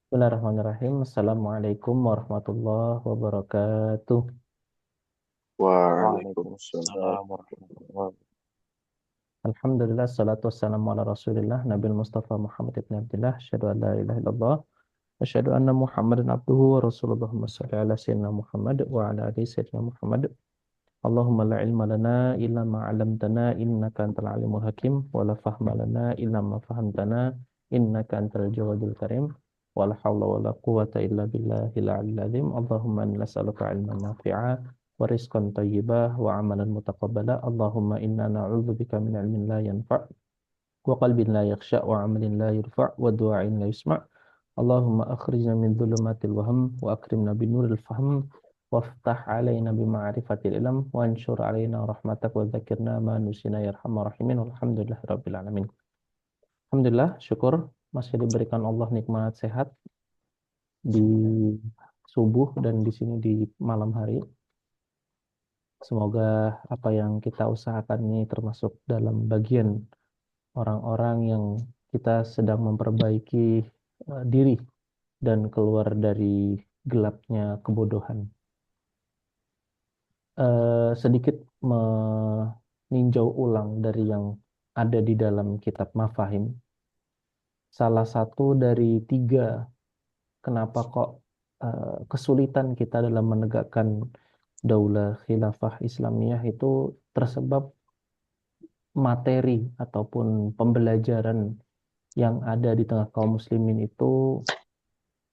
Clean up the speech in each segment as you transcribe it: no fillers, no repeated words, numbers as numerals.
Bismillahirrahmanirrahim. Assalamualaikum warahmatullahi wabarakatuh. Waalaikumsalam warahmatullahi wabarakatuh. Alhamdulillah, salatu wassalamu ala rasulillah, Nabil Mustafa Muhammad ibn Abdullah, asyhadu an la ilaha illallah, asyhadu anna Muhammadan abduhu wa rasulullah, salli ala sayyidina Muhammad wa ala ali sayyidina Muhammad. Allahumma la ilma lana illa ma 'allamtana innaka antal alimul hakim wa la fahma lana illa ma fahamtana innaka antal jawadul karim wa la hawla wa la quwwata illa billahil aliyyil azim. Allahumma inna nas'aluka 'ilman nafi'a wa rizqan thayyibah wa 'amalan mutaqabbala. Allahumma inna na'udzubika min 'ilmin la yanfa' wa qalbin la yakhsha' wa 'amalin la yurfa' wa du'ain la yusma'. Allahumma akhrijna min dhulumatil wahm wa akrimna binuril fahm waftah alaina bima'rifatil ilm wa anshur alaina rahmatak wa dzakirna ma nusina ya arhamar rahimin walhamdulillahi rabbil alamin. Alhamdulillah, syukur masih diberikan Allah nikmat sehat di subuh dan di sini di malam hari. Semoga apa yang kita usahakan ini termasuk dalam bagian orang-orang yang kita sedang memperbaiki diri dan keluar dari gelapnya kebodohan. Sedikit meninjau ulang dari yang ada di dalam kitab Mafahim. Salah satu dari tiga kenapa kok kesulitan kita dalam menegakkan daulah khilafah Islamiyah itu tersebab materi ataupun pembelajaran yang ada di tengah kaum muslimin itu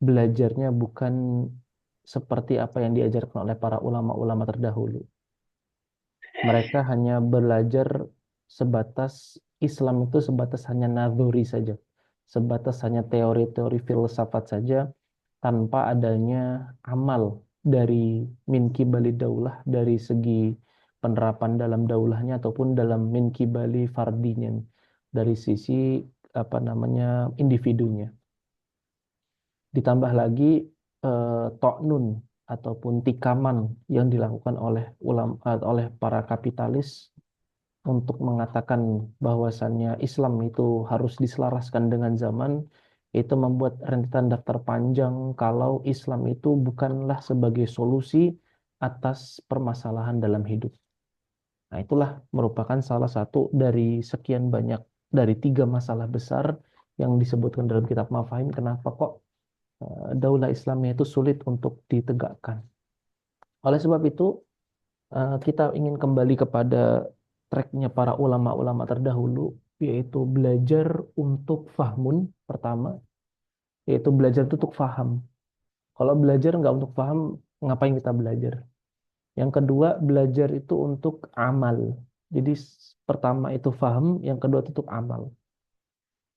belajarnya bukan seperti apa yang diajarkan oleh para ulama-ulama terdahulu. Mereka hanya belajar sebatas Islam itu sebatas hanya nadzuri saja, sebatas hanya teori-teori filsafat saja, tanpa adanya amal dari min kibali daulah, dari segi penerapan dalam daulahnya ataupun dalam min kibali fardinya, dari sisi apa namanya individunya. Ditambah lagi toknun ataupun tikaman yang dilakukan oleh oleh para kapitalis untuk mengatakan bahwasannya Islam itu harus diselaraskan dengan zaman, itu membuat rentetan daftar panjang kalau Islam itu bukanlah sebagai solusi atas permasalahan dalam hidup. Nah, itulah merupakan salah satu dari sekian banyak dari tiga masalah besar yang disebutkan dalam kitab Mafahim. Kenapa kok daulah Islamnya itu sulit untuk ditegakkan? Oleh sebab itu, kita ingin kembali kepada tracknya para ulama-ulama terdahulu, yaitu belajar untuk fahmun pertama, yaitu belajar itu untuk faham. Kalau belajar nggak untuk faham, ngapain kita belajar? Yang kedua, belajar itu untuk amal. Jadi pertama itu faham, yang kedua itu untuk amal.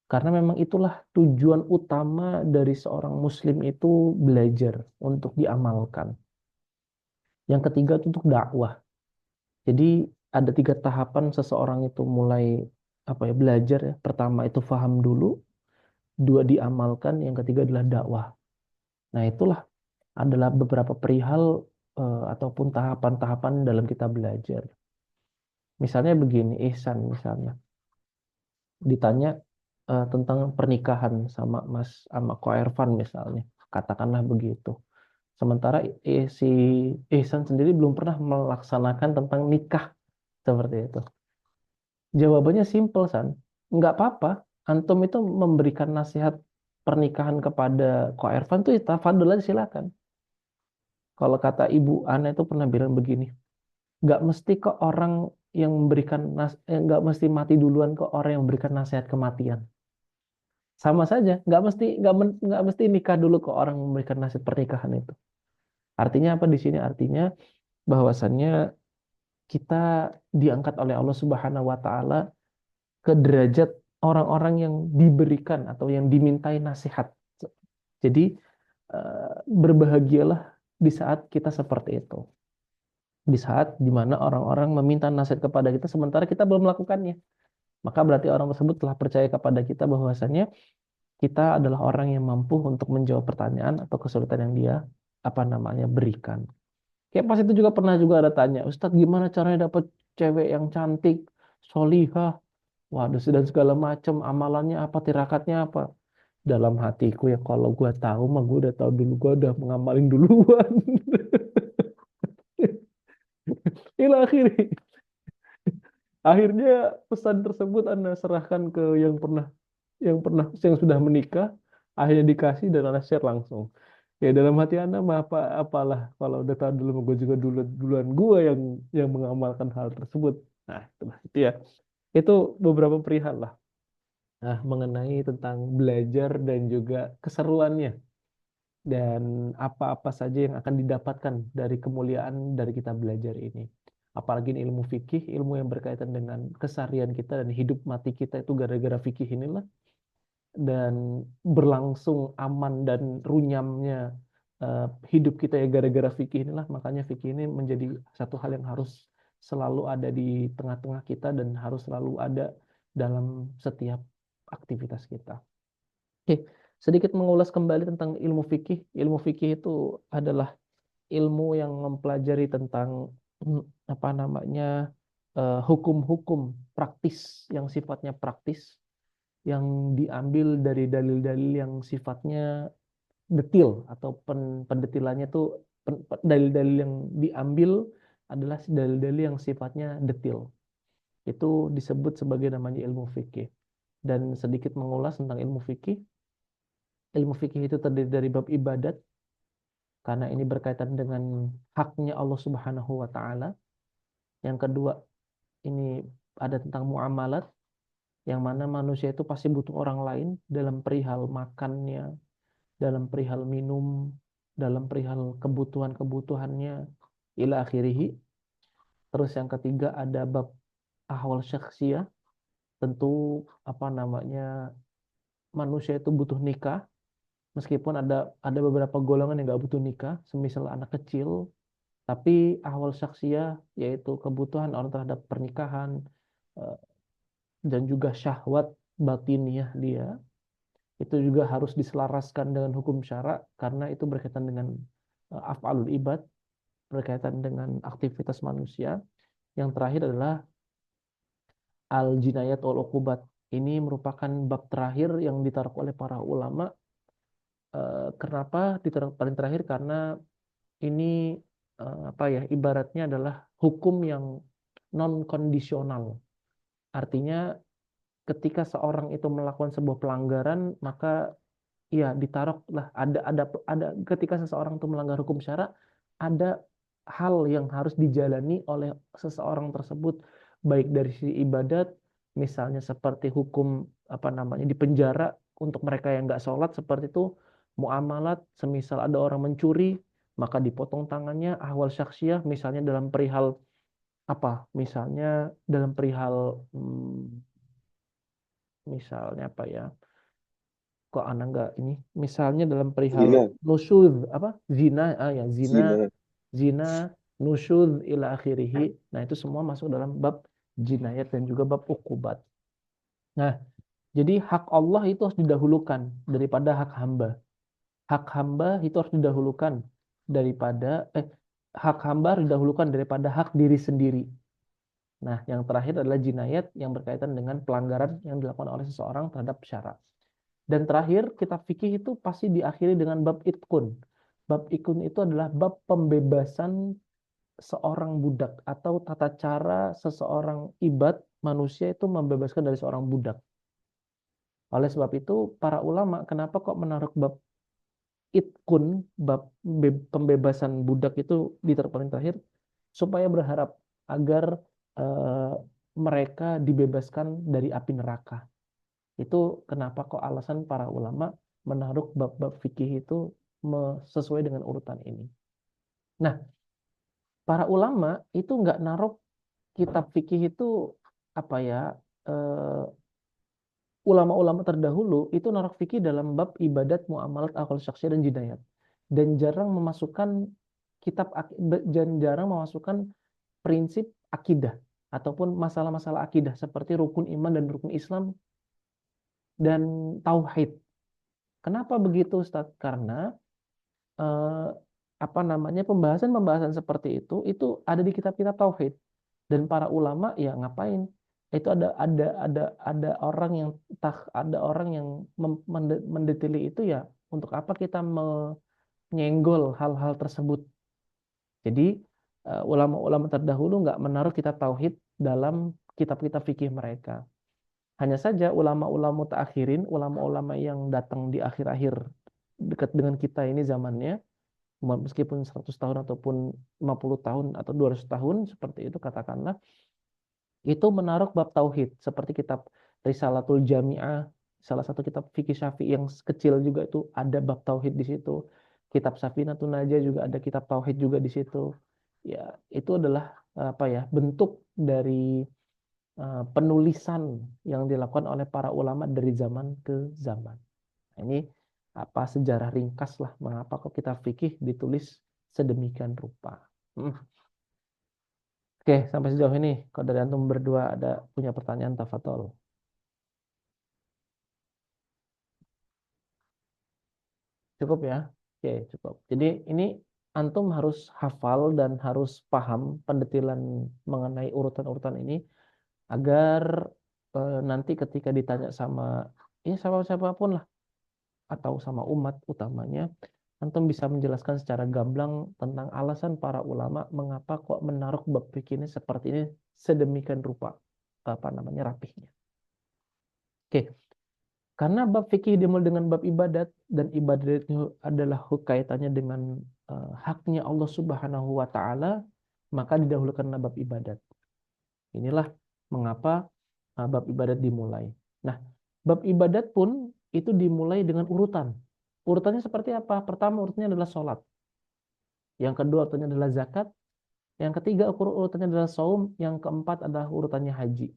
Karena memang itulah tujuan utama dari seorang muslim itu belajar untuk diamalkan. Yang ketiga itu untuk dakwah. Jadi ada tiga tahapan seseorang itu mulai apa ya belajar ya. Pertama itu faham dulu, dua diamalkan, yang ketiga adalah dakwah. Nah, itulah adalah beberapa perihal ataupun tahapan-tahapan dalam kita belajar. Misalnya begini, Ihsan misalnya ditanya tentang pernikahan sama Ko Ervan misalnya, katakanlah begitu. Sementara si Ihsan sendiri belum pernah melaksanakan tentang nikah seperti itu. Jawabannya simpel, San. Nggak apa-apa. Antum itu memberikan nasihat pernikahan kepada Ko Ervan tuh ya tafadhol aja silakan. Kalau kata Ibu Ana itu pernah bilang begini, nggak mesti kok orang yang memberikan nggak mesti mati duluan kok orang yang memberikan nasihat kematian. Sama saja, nggak mesti nikah dulu kok orang memberikan nasihat pernikahan itu. Artinya apa di sini? Artinya bahwasannya kita diangkat oleh Allah Subhanahu wa taala ke derajat orang-orang yang diberikan atau yang dimintai nasihat. Jadi berbahagialah di saat kita seperti itu. Di saat dimana orang-orang meminta nasihat kepada kita sementara kita belum melakukannya. Maka berarti orang tersebut telah percaya kepada kita bahwasannya kita adalah orang yang mampu untuk menjawab pertanyaan atau kesulitan yang dia apa namanya berikan. Kayak pas itu juga pernah juga ada tanya, Ustadz gimana caranya dapat cewek yang cantik, solihah, waduh dan segala macam amalannya apa, tirakatnya apa. dalam hatiku ya kalau gue tahu mah gue udah tahu dulu, gue udah mengamalin duluan. Ila akhirnya, akhirnya pesan tersebut Anda serahkan ke yang sudah menikah, akhirnya dikasih dan Anda share langsung. Ya dalam hati Anda mah apalah kalau udah tahu dulu mah gue juga duluan gue yang mengamalkan hal tersebut. Nah, itu ya. Itu beberapa perihal lah. Nah, mengenai tentang belajar dan juga keseruannya dan apa-apa saja yang akan didapatkan dari kemuliaan dari kita belajar ini. Apalagi ini ilmu fikih, ilmu yang berkaitan dengan keseharian kita dan hidup mati kita itu gara-gara fikih inilah, dan berlangsung aman dan runyamnya hidup kita ya gara-gara fikih inilah. Makanya fikih ini menjadi satu hal yang harus selalu ada di tengah-tengah kita dan harus selalu ada dalam setiap aktivitas kita. Oke, sedikit mengulas kembali tentang ilmu fikih. Ilmu fikih itu adalah ilmu yang mempelajari tentang apa namanya hukum-hukum praktis yang sifatnya praktis, yang diambil dari dalil-dalil yang sifatnya detil atau pendetilannya tuh dalil-dalil yang diambil adalah dalil-dalil yang sifatnya detil. Itu disebut sebagai namanya ilmu fikih. Dan sedikit mengulas tentang ilmu fikih. Ilmu fikih itu terdiri dari bab ibadat karena ini berkaitan dengan haknya Allah Subhanahu wa taala. Yang kedua, ini ada tentang muamalat yang mana manusia itu pasti butuh orang lain dalam perihal makannya, dalam perihal minum, dalam perihal kebutuhan-kebutuhannya ila akhirih. Terus yang ketiga ada bab ahwal syakhsiyah, tentu apa namanya manusia itu butuh nikah meskipun ada beberapa golongan yang nggak butuh nikah, semisal anak kecil, tapi ahwal syakhsiyah yaitu kebutuhan orang terhadap pernikahan eh, dan juga syahwat batiniah dia itu juga harus diselaraskan dengan hukum syara karena itu berkaitan dengan af'alul ibad, berkaitan dengan aktivitas manusia. Yang terakhir adalah al jinayat wal uqubat. Ini merupakan bab terakhir yang ditaruh oleh para ulama. Kenapa ditaruh paling terakhir? Karena ini apa ya, ibaratnya adalah hukum yang non kondisional. Artinya ketika seorang itu melakukan sebuah pelanggaran, maka ya ditaruh lah ada ketika seseorang itu melanggar hukum syara, ada hal yang harus dijalani oleh seseorang tersebut, baik dari sisi ibadat, misalnya seperti hukum apa namanya di penjara untuk mereka yang nggak sholat seperti itu, muamalat, semisal ada orang mencuri maka dipotong tangannya, ahwal syaksiyah misalnya dalam perihal apa, misalnya dalam perihal misalnya apa ya, kok anak nggak ini, misalnya dalam perihal Zina, nusyuz apa zina, ya zina, zina. zina, nusyuz ila akhirih. Nah itu semua masuk dalam bab jinayat dan juga bab ukubat. Nah jadi hak Allah itu harus didahulukan daripada hak hamba. Hak hamba itu harus didahulukan daripada hak hamba harus didahulukan daripada hak diri sendiri. Nah yang terakhir adalah jinayat yang berkaitan dengan pelanggaran yang dilakukan oleh seseorang terhadap syarat. Dan terakhir, kitab fikih itu pasti diakhiri dengan bab itkun. Bab itkun itu adalah bab pembebasan seorang budak atau tata cara seseorang ibad manusia itu membebaskan dari seorang budak. Oleh sebab itu, para ulama kenapa kok menaruh bab itkun, bab pembebasan budak itu di paling terakhir, supaya berharap agar eh, mereka dibebaskan dari api neraka. Itu kenapa kok alasan para ulama menaruh bab-bab fikih itu sesuai dengan urutan ini. Nah, para ulama itu nggak naruh kitab fikih itu apa ya, eh, ulama-ulama terdahulu itu naruh fikih dalam bab ibadat, muamalat, akal syakhsiyah dan jinayat. Dan jarang memasukkan dan jarang memasukkan prinsip akidah ataupun masalah-masalah akidah seperti rukun iman dan rukun Islam dan tauhid. Kenapa begitu, Ustaz? Karena eh, apa namanya pembahasan-pembahasan seperti itu ada di kitab-kitab tauhid, dan para ulama ya ngapain? itu ada orang yang ada orang yang mendetili itu ya, untuk apa kita menyenggol hal-hal tersebut. Jadi ulama-ulama terdahulu nggak menaruh kitab tauhid dalam kitab-kitab fikih mereka. Hanya saja ulama-ulama mutakhirin, ulama-ulama yang datang di akhir-akhir dekat dengan kita ini zamannya, meskipun 100 tahun ataupun 50 tahun atau 200 tahun seperti itu katakanlah, itu menaruh bab tauhid seperti kitab Risalatul Jami'ah, salah satu kitab fikih Syafi'i yang kecil juga, itu ada bab tauhid di situ. Kitab Safinatun Najah juga ada kitab tauhid juga di situ. Ya, itu adalah apa ya, bentuk dari penulisan yang dilakukan oleh para ulama dari zaman ke zaman. Nah, ini apa, sejarah ringkas lah mengapa kok kitab fikih ditulis sedemikian rupa. Hmm. Oke, sampai sejauh ini kalau dari antum berdua ada punya pertanyaan, tafadhol. Cukup ya? Oke, cukup. Jadi ini antum harus hafal dan harus paham pendetilan mengenai urutan-urutan ini agar nanti ketika ditanya sama ya sama siapapun lah atau sama umat utamanya, antum bisa menjelaskan secara gamblang tentang alasan para ulama mengapa kok menaruh bab fikih ini seperti ini sedemikian rupa, apa namanya, rapihnya. Oke, karena bab fikih dimulai dengan bab ibadat, dan ibadat itu adalah kaitannya dengan haknya Allah Subhanahu wa taala, maka didahulukan bab ibadat. Inilah mengapa bab ibadat dimulai. Nah, bab ibadat pun itu dimulai dengan urutan. Urutannya seperti apa? Pertama urutannya adalah sholat. Yang kedua urutannya adalah zakat. Yang ketiga urutannya adalah saum. Yang keempat adalah urutannya haji.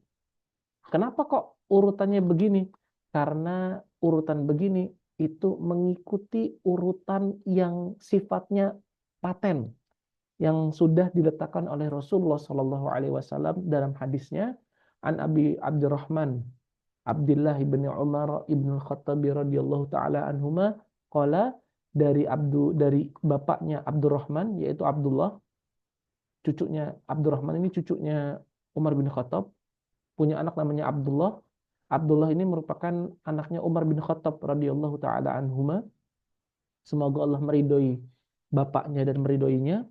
Kenapa kok urutannya begini? Karena urutan begini itu mengikuti urutan yang sifatnya paten, yang sudah diletakkan oleh Rasulullah Shallallahu Alaihi Wasallam dalam hadisnya, an Abi Abdurrahman Abdullah ibn Umar ibn Khattab radhiyallahu taala anhuma, qala, dari bapaknya Abdurrahman yaitu Abdullah, cucunya Abdurrahman ini cucunya Umar bin Khattab, punya anak namanya Abdullah. Abdullah ini merupakan anaknya Umar bin Khattab radhiyallahu taala anhuma. Semoga Allah meridhoi bapaknya dan meridhoinya.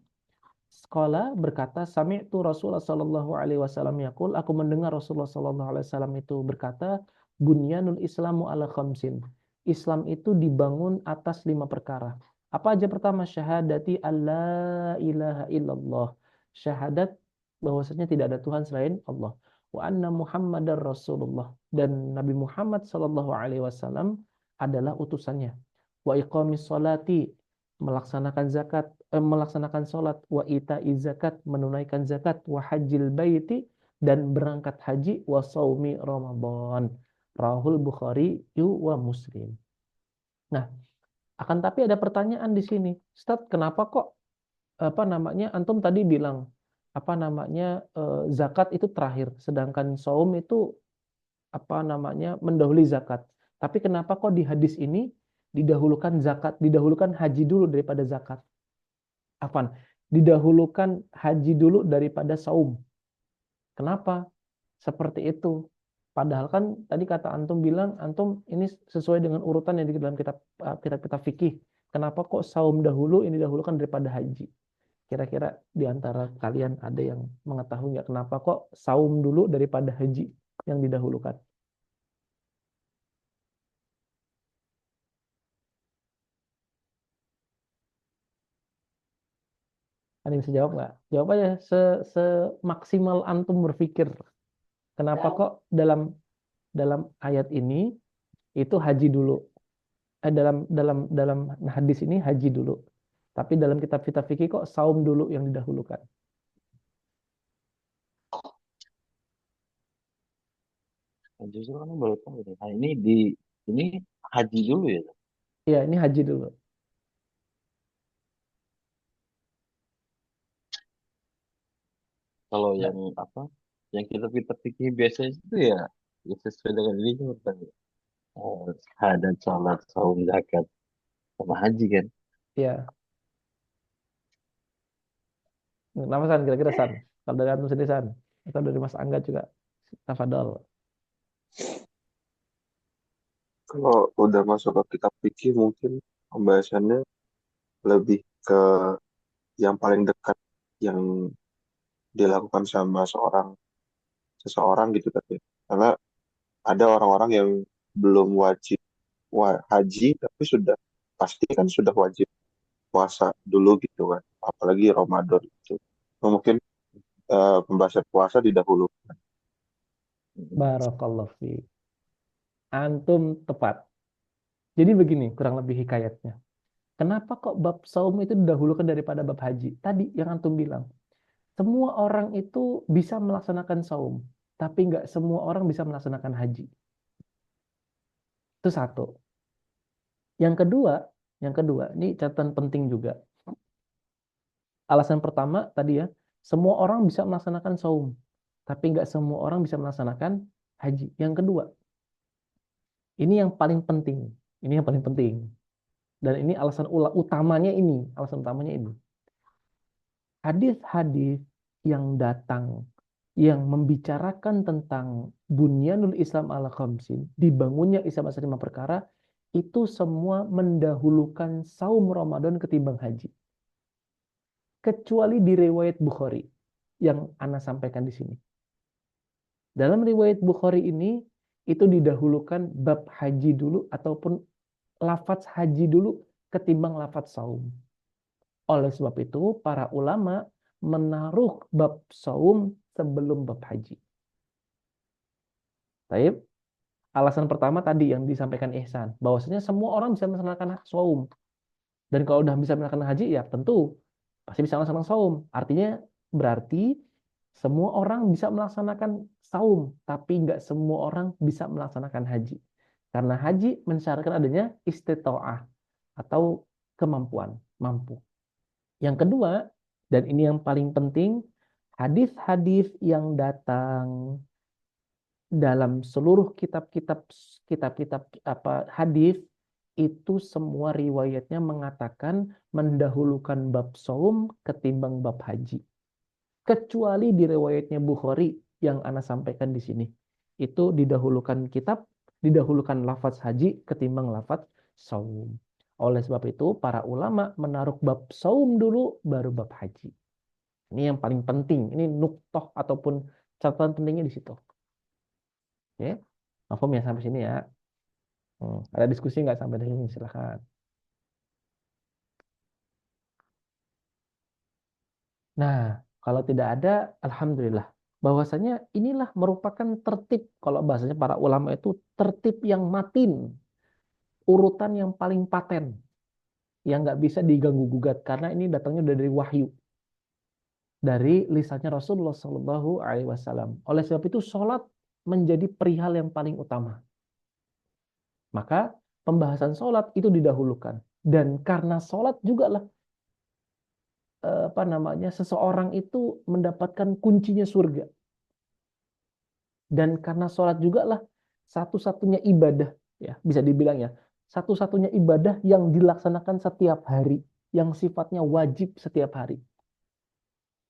Sekolah berkata, sami'tu Rasulullah sallallahu alaihi wasallam yaqul, aku mendengar Rasulullah sallallahu alaihi wasallam itu berkata, bunyanul Islamu ala khamsin. Islam itu dibangun atas 5 perkara. Apa aja? Pertama, syahadati alla ilaha illallah. Syahadat bahwasanya tidak ada Tuhan selain Allah. Wa anna Muhammadar Rasulullah, dan Nabi Muhammad sallallahu alaihi wasallam adalah utusannya. Wa iqamis salati, melaksanakan zakat, melaksanakan sholat, wa ita'iz zakat, menunaikan zakat, wa hajjil baiti, dan berangkat haji, wa saumi Ramadan. Rahul Bukhari wa Muslim. Nah, akan tapi ada pertanyaan di sini. Ustaz, kenapa kok apa namanya antum tadi bilang apa namanya zakat itu terakhir, sedangkan saum itu apa namanya mendahului zakat. Tapi kenapa kok di hadis ini didahulukan zakat, didahulukan haji dulu daripada zakat? Afan, didahulukan haji dulu daripada saum. Kenapa? Seperti itu. Padahal kan tadi kata antum bilang antum ini sesuai dengan urutan yang di dalam kitab fikih. Kenapa kok saum dahulu ini didahulukan daripada haji? Kira-kira di antara kalian ada yang mengetahui nggak kenapa kok saum dulu daripada haji yang didahulukan? Ada yang bisa jawab nggak? Jawab aja semaksimal antum berpikir. Kenapa kok dalam dalam ayat ini itu haji dulu. Dalam hadis ini haji dulu. Tapi dalam kitab-kitab fikih kok saum dulu yang didahulukan. Nah, justru kan baru tahu nih. Nah, ini haji dulu ya. Iya, ini haji dulu. Kalau Ya, yang apa? Yang kita pikir biasa itu ya, ya sesuai dengan ini kan. Syahadat, salat, saum, zakat, sama haji kan. ya. Kenapa San? Kira-kira San? Kalau dari antum sendiri San? Atau dari Mas Angga juga? Tafadhol. Kalau udah masuk ke kitab fikih mungkin pembahasannya lebih ke yang paling dekat yang dilakukan sama seseorang gitu kan ya. Karena ada orang-orang yang belum wajib haji tapi sudah pasti kan sudah wajib puasa dulu gitu kan. Apalagi Ramadan itu. Nah, mungkin pembahasan puasa didahulukan. Barakallahu fi. Antum tepat. Jadi begini kurang lebih hikayatnya. Kenapa kok bab saum itu didahulukan daripada bab haji? Tadi yang antum bilang, semua orang itu bisa melaksanakan saum, tapi nggak semua orang bisa melaksanakan haji. Itu satu. Yang kedua, ini catatan penting juga. Alasan pertama tadi ya, semua orang bisa melaksanakan saum, tapi nggak semua orang bisa melaksanakan haji. Yang kedua, ini yang paling penting. Ini yang paling penting. Dan ini alasan utamanya ini, alasan utamanya ini. Hadis-hadis yang datang yang membicarakan tentang bunyanul Islam ala khamsin, dibangunnya Islam atas 5 perkara, itu semua mendahulukan saum Ramadan ketimbang haji. Kecuali di riwayat Bukhari yang Ana sampaikan di sini. Dalam riwayat Bukhari ini itu didahulukan bab haji dulu ataupun lafaz haji dulu ketimbang lafaz saum. Oleh sebab itu para ulama menaruh bab saum sebelum bab haji. Baik. Alasan pertama tadi yang disampaikan Ihsan, bahwasanya semua orang bisa melaksanakan saum. Dan kalau udah bisa melaksanakan haji ya tentu pasti bisa melaksanakan saum. Artinya berarti semua orang bisa melaksanakan saum, tapi nggak semua orang bisa melaksanakan haji. Karena haji mensyaratkan adanya istita'ah atau kemampuan, mampu. Yang kedua, dan ini yang paling penting, hadis-hadis yang datang dalam seluruh kitab-kitab apa hadis itu semua riwayatnya mengatakan mendahulukan bab saum ketimbang bab haji. Kecuali di riwayatnya Bukhari yang Ana sampaikan di sini. Itu didahulukan lafaz haji ketimbang lafaz saum. Oleh sebab itu para ulama menaruh bab saum dulu baru bab haji. Ini yang paling penting. Ini nuktoh ataupun catatan pentingnya di situ. Oke, Mafhum ya sampai sini ya. Ada diskusi nggak sampai di sini? Silahkan. Nah, kalau tidak ada, alhamdulillah. Bahwasanya inilah merupakan tertib, kalau bahasanya para ulama itu tertib yang matin, urutan yang paling paten, yang nggak bisa diganggu gugat karena ini datangnya dari wahyu, dari lisannya Rasulullah Shallallahu Alaihi Wasallam. Oleh sebab itu, sholat menjadi perihal yang paling utama. Maka pembahasan sholat itu didahulukan. Dan karena sholat juga lah apa namanya seseorang itu mendapatkan kuncinya surga. Dan karena sholat juga lah satu-satunya ibadah, ya bisa dibilang ya, satu-satunya ibadah yang dilaksanakan setiap hari, yang sifatnya wajib setiap hari.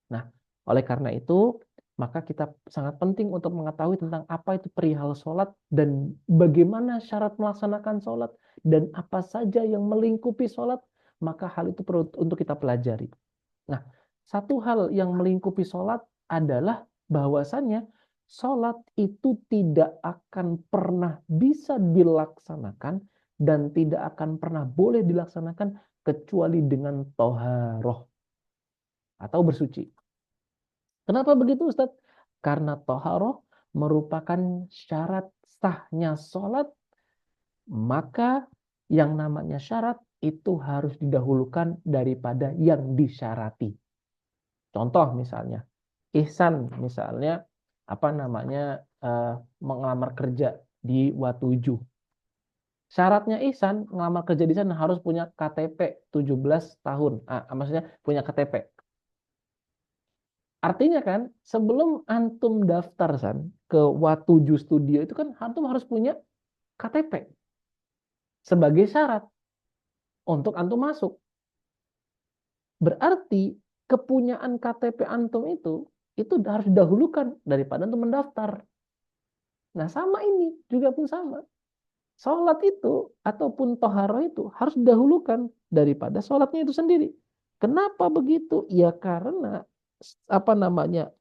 Nah, oleh karena itu, maka kita sangat penting untuk mengetahui tentang apa itu perihal sholat dan bagaimana syarat melaksanakan sholat dan apa saja yang melingkupi sholat, maka hal itu perlu untuk kita pelajari. Nah, satu hal yang melingkupi sholat adalah bahwasannya sholat itu tidak akan pernah bisa dilaksanakan dan tidak akan pernah boleh dilaksanakan kecuali dengan toharoh atau bersuci. Kenapa begitu Ustadz? Karena toharoh merupakan syarat sahnya sholat, maka yang namanya syarat itu harus didahulukan daripada yang disyarati. Contoh misalnya, Ihsan misalnya apa namanya eh, mengelamar kerja di Watuju. Syaratnya Ihsan mengelamar kerja di sana harus punya KTP 17 tahun. Maksudnya punya KTP. Artinya kan sebelum antum daftar san ke Watuju Studio itu kan antum harus punya KTP sebagai syarat untuk antum masuk. Berarti kepunyaan KTP antum itu harus didahulukan daripada antum mendaftar. Nah, sama ini juga pun sama. Sholat itu ataupun toharoh itu harus didahulukan daripada sholatnya itu sendiri. Kenapa begitu? Ya karena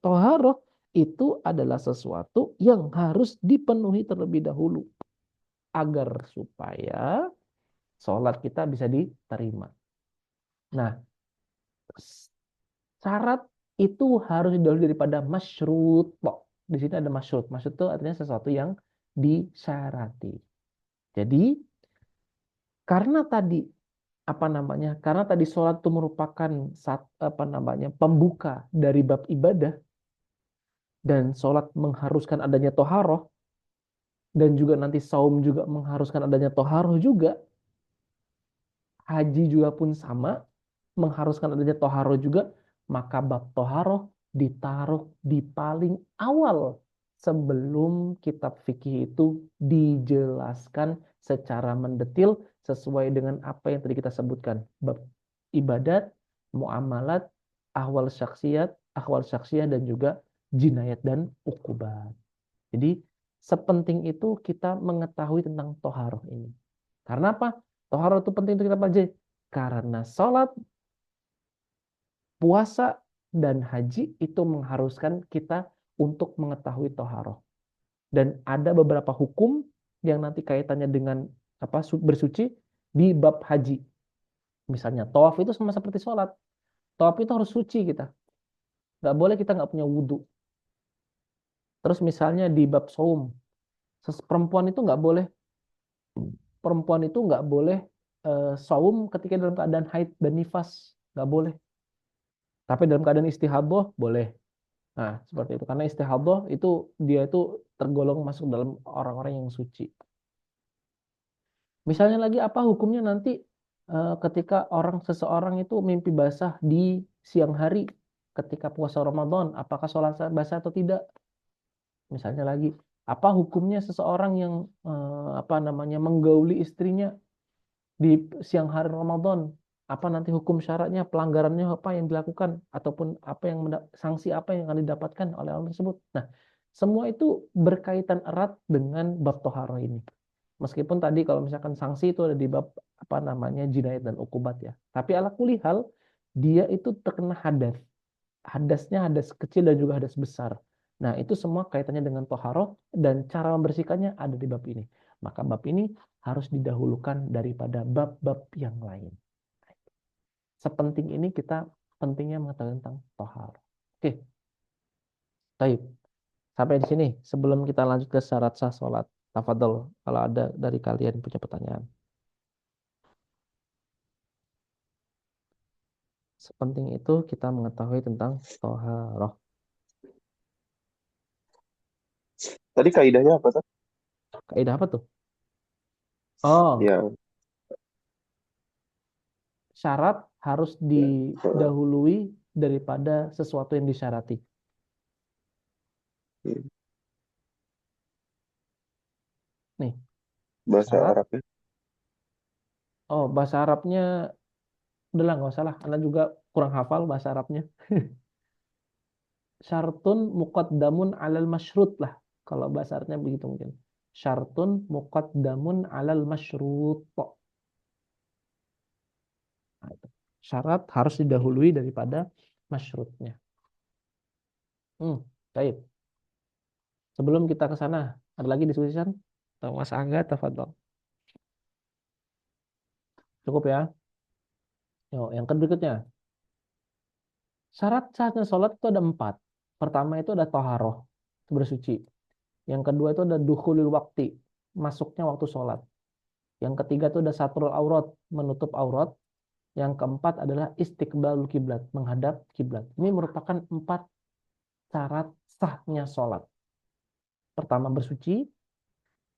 toharoh itu adalah sesuatu yang harus dipenuhi terlebih dahulu agar supaya sholat kita bisa diterima. Nah, syarat itu harus didahului daripada masyrut. Di sini ada masyrut. Masyrut itu artinya sesuatu yang disyarati. Jadi karena tadi karena tadi sholat itu merupakan pembuka dari bab ibadah dan sholat mengharuskan adanya toharoh dan juga nanti saum juga mengharuskan adanya toharoh juga, haji juga pun sama mengharuskan adanya toharoh juga, maka bab toharoh ditaruh di paling awal sebelum kitab fikih itu dijelaskan secara mendetil sesuai dengan apa yang tadi kita sebutkan. Bab ibadat, muamalat, ahwal syaksiyah dan juga jinayat dan ukubat. Jadi sepenting itu kita mengetahui tentang toharoh ini. Karena apa? Toharoh itu penting untuk kita pelajari. Karena sholat, puasa, dan haji itu mengharuskan kita untuk mengetahui toharoh. Dan ada beberapa hukum yang nanti kaitannya dengan bersuci di bab haji. Misalnya tawaf itu sama seperti sholat. Tawaf itu harus suci kita. Nggak boleh kita nggak punya wudhu. Terus misalnya di bab saum, perempuan itu nggak boleh saum ketika dalam keadaan haid dan nifas, nggak boleh. Tapi dalam keadaan istihadah boleh. Nah, seperti itu. Karena istihadah itu dia itu tergolong masuk dalam orang-orang yang suci. Misalnya lagi apa hukumnya nanti ketika seseorang itu mimpi basah di siang hari ketika puasa Ramadan, apakah sholat basah atau tidak? Misalnya lagi, apa hukumnya seseorang yang menggauli istrinya di siang hari Ramadan? Apa nanti hukum syaratnya, pelanggarannya apa yang dilakukan, ataupun sanksi apa yang akan didapatkan oleh orang tersebut? Nah, semua itu berkaitan erat dengan bab toharoh ini. Meskipun tadi kalau misalkan sanksi itu ada di bab jinayat dan ukubat ya. Tapi ala kulli hal dia itu terkena hadas. Hadasnya hadas kecil dan juga hadas besar. Nah, itu semua kaitannya dengan toharoh dan cara membersihkannya ada di bab ini. Maka bab ini harus didahulukan daripada bab-bab yang lain. Sepenting ini kita pentingnya mengetahui tentang toharoh. Oke, baik. Sampai di sini. Sebelum kita lanjut ke syarat sah sholat, tafadhol kalau ada dari kalian punya pertanyaan. Sepenting itu kita mengetahui tentang toharoh. Tadi kaidahnya apa tuh? Kaidah apa tuh? Oh, Ya, syarat harus didahului daripada sesuatu yang disyarati. Nih, bahasa syarat. Arabnya. Oh, bahasa Arabnya udah lah, nggak usah lah. Anda juga kurang hafal bahasa Arabnya. Syartun muqaddamun alal masyrut lah. Kalau bahasa Arabnya begitu mungkin. Syartun muqaddamun alal masyrut. Nah, itu. Syarat harus didahului daripada masyrutnya. Baik. Sebelum kita ke sana, ada lagi diskusi kan? Mas Angga, tafadhol. Cukup ya. Yo, yang berikutnya. Syarat-syaratnya sholat itu ada 4. Pertama itu ada toharoh, bersuci. Yang kedua itu ada dukhulul waktu, masuknya waktu sholat. Yang ketiga itu ada satrul aurat, menutup aurat. Yang keempat adalah istiqbalul kiblat, menghadap kiblat. Ini merupakan 4 syarat sahnya sholat. Pertama bersuci,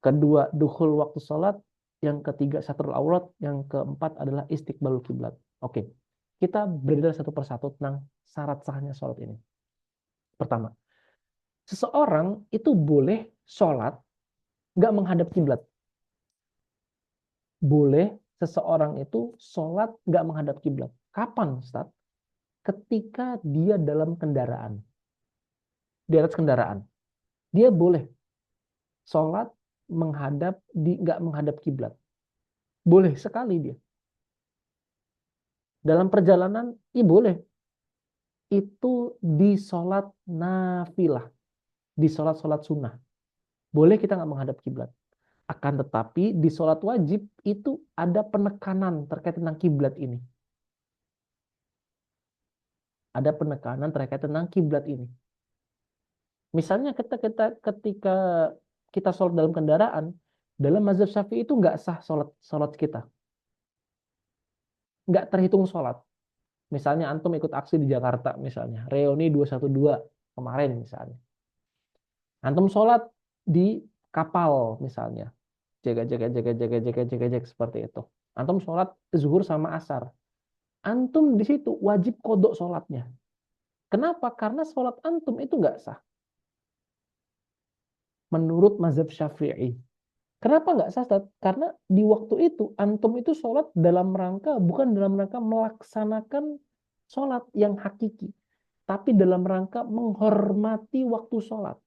kedua dukhul waktu sholat, yang ketiga satrul aurat, yang keempat adalah istiqbalul kiblat. Oke, kita berbeda satu persatu tentang syarat sahnya sholat ini. Pertama, seseorang itu boleh sholat nggak menghadap kiblat. Boleh seseorang itu sholat nggak menghadap kiblat. Kapan, Ustaz? Ketika dia dalam kendaraan, di atas kendaraan, dia boleh sholat nggak menghadap kiblat. Boleh sekali dia. Dalam perjalanan, iya boleh. Itu di sholat nafilah, di sholat sunnah. Boleh kita nggak menghadap kiblat. Akan tetapi di sholat wajib itu ada penekanan terkait tentang kiblat ini. Ada penekanan terkait tentang kiblat ini. Misalnya ketika kita sholat dalam kendaraan, dalam mazhab Syafi'i itu nggak sah sholat kita, nggak terhitung sholat. Misalnya antum ikut aksi di Jakarta, misalnya reuni 212 kemarin misalnya, antum sholat di kapal misalnya, jaga seperti itu. Antum sholat zuhur sama asar, antum di situ wajib kodok sholatnya. Kenapa? Karena sholat antum itu nggak sah menurut mazhab Syafi'i. Kenapa nggak sah, Ustaz? Karena di waktu itu antum itu sholat bukan dalam rangka melaksanakan sholat yang hakiki, tapi dalam rangka menghormati waktu sholat.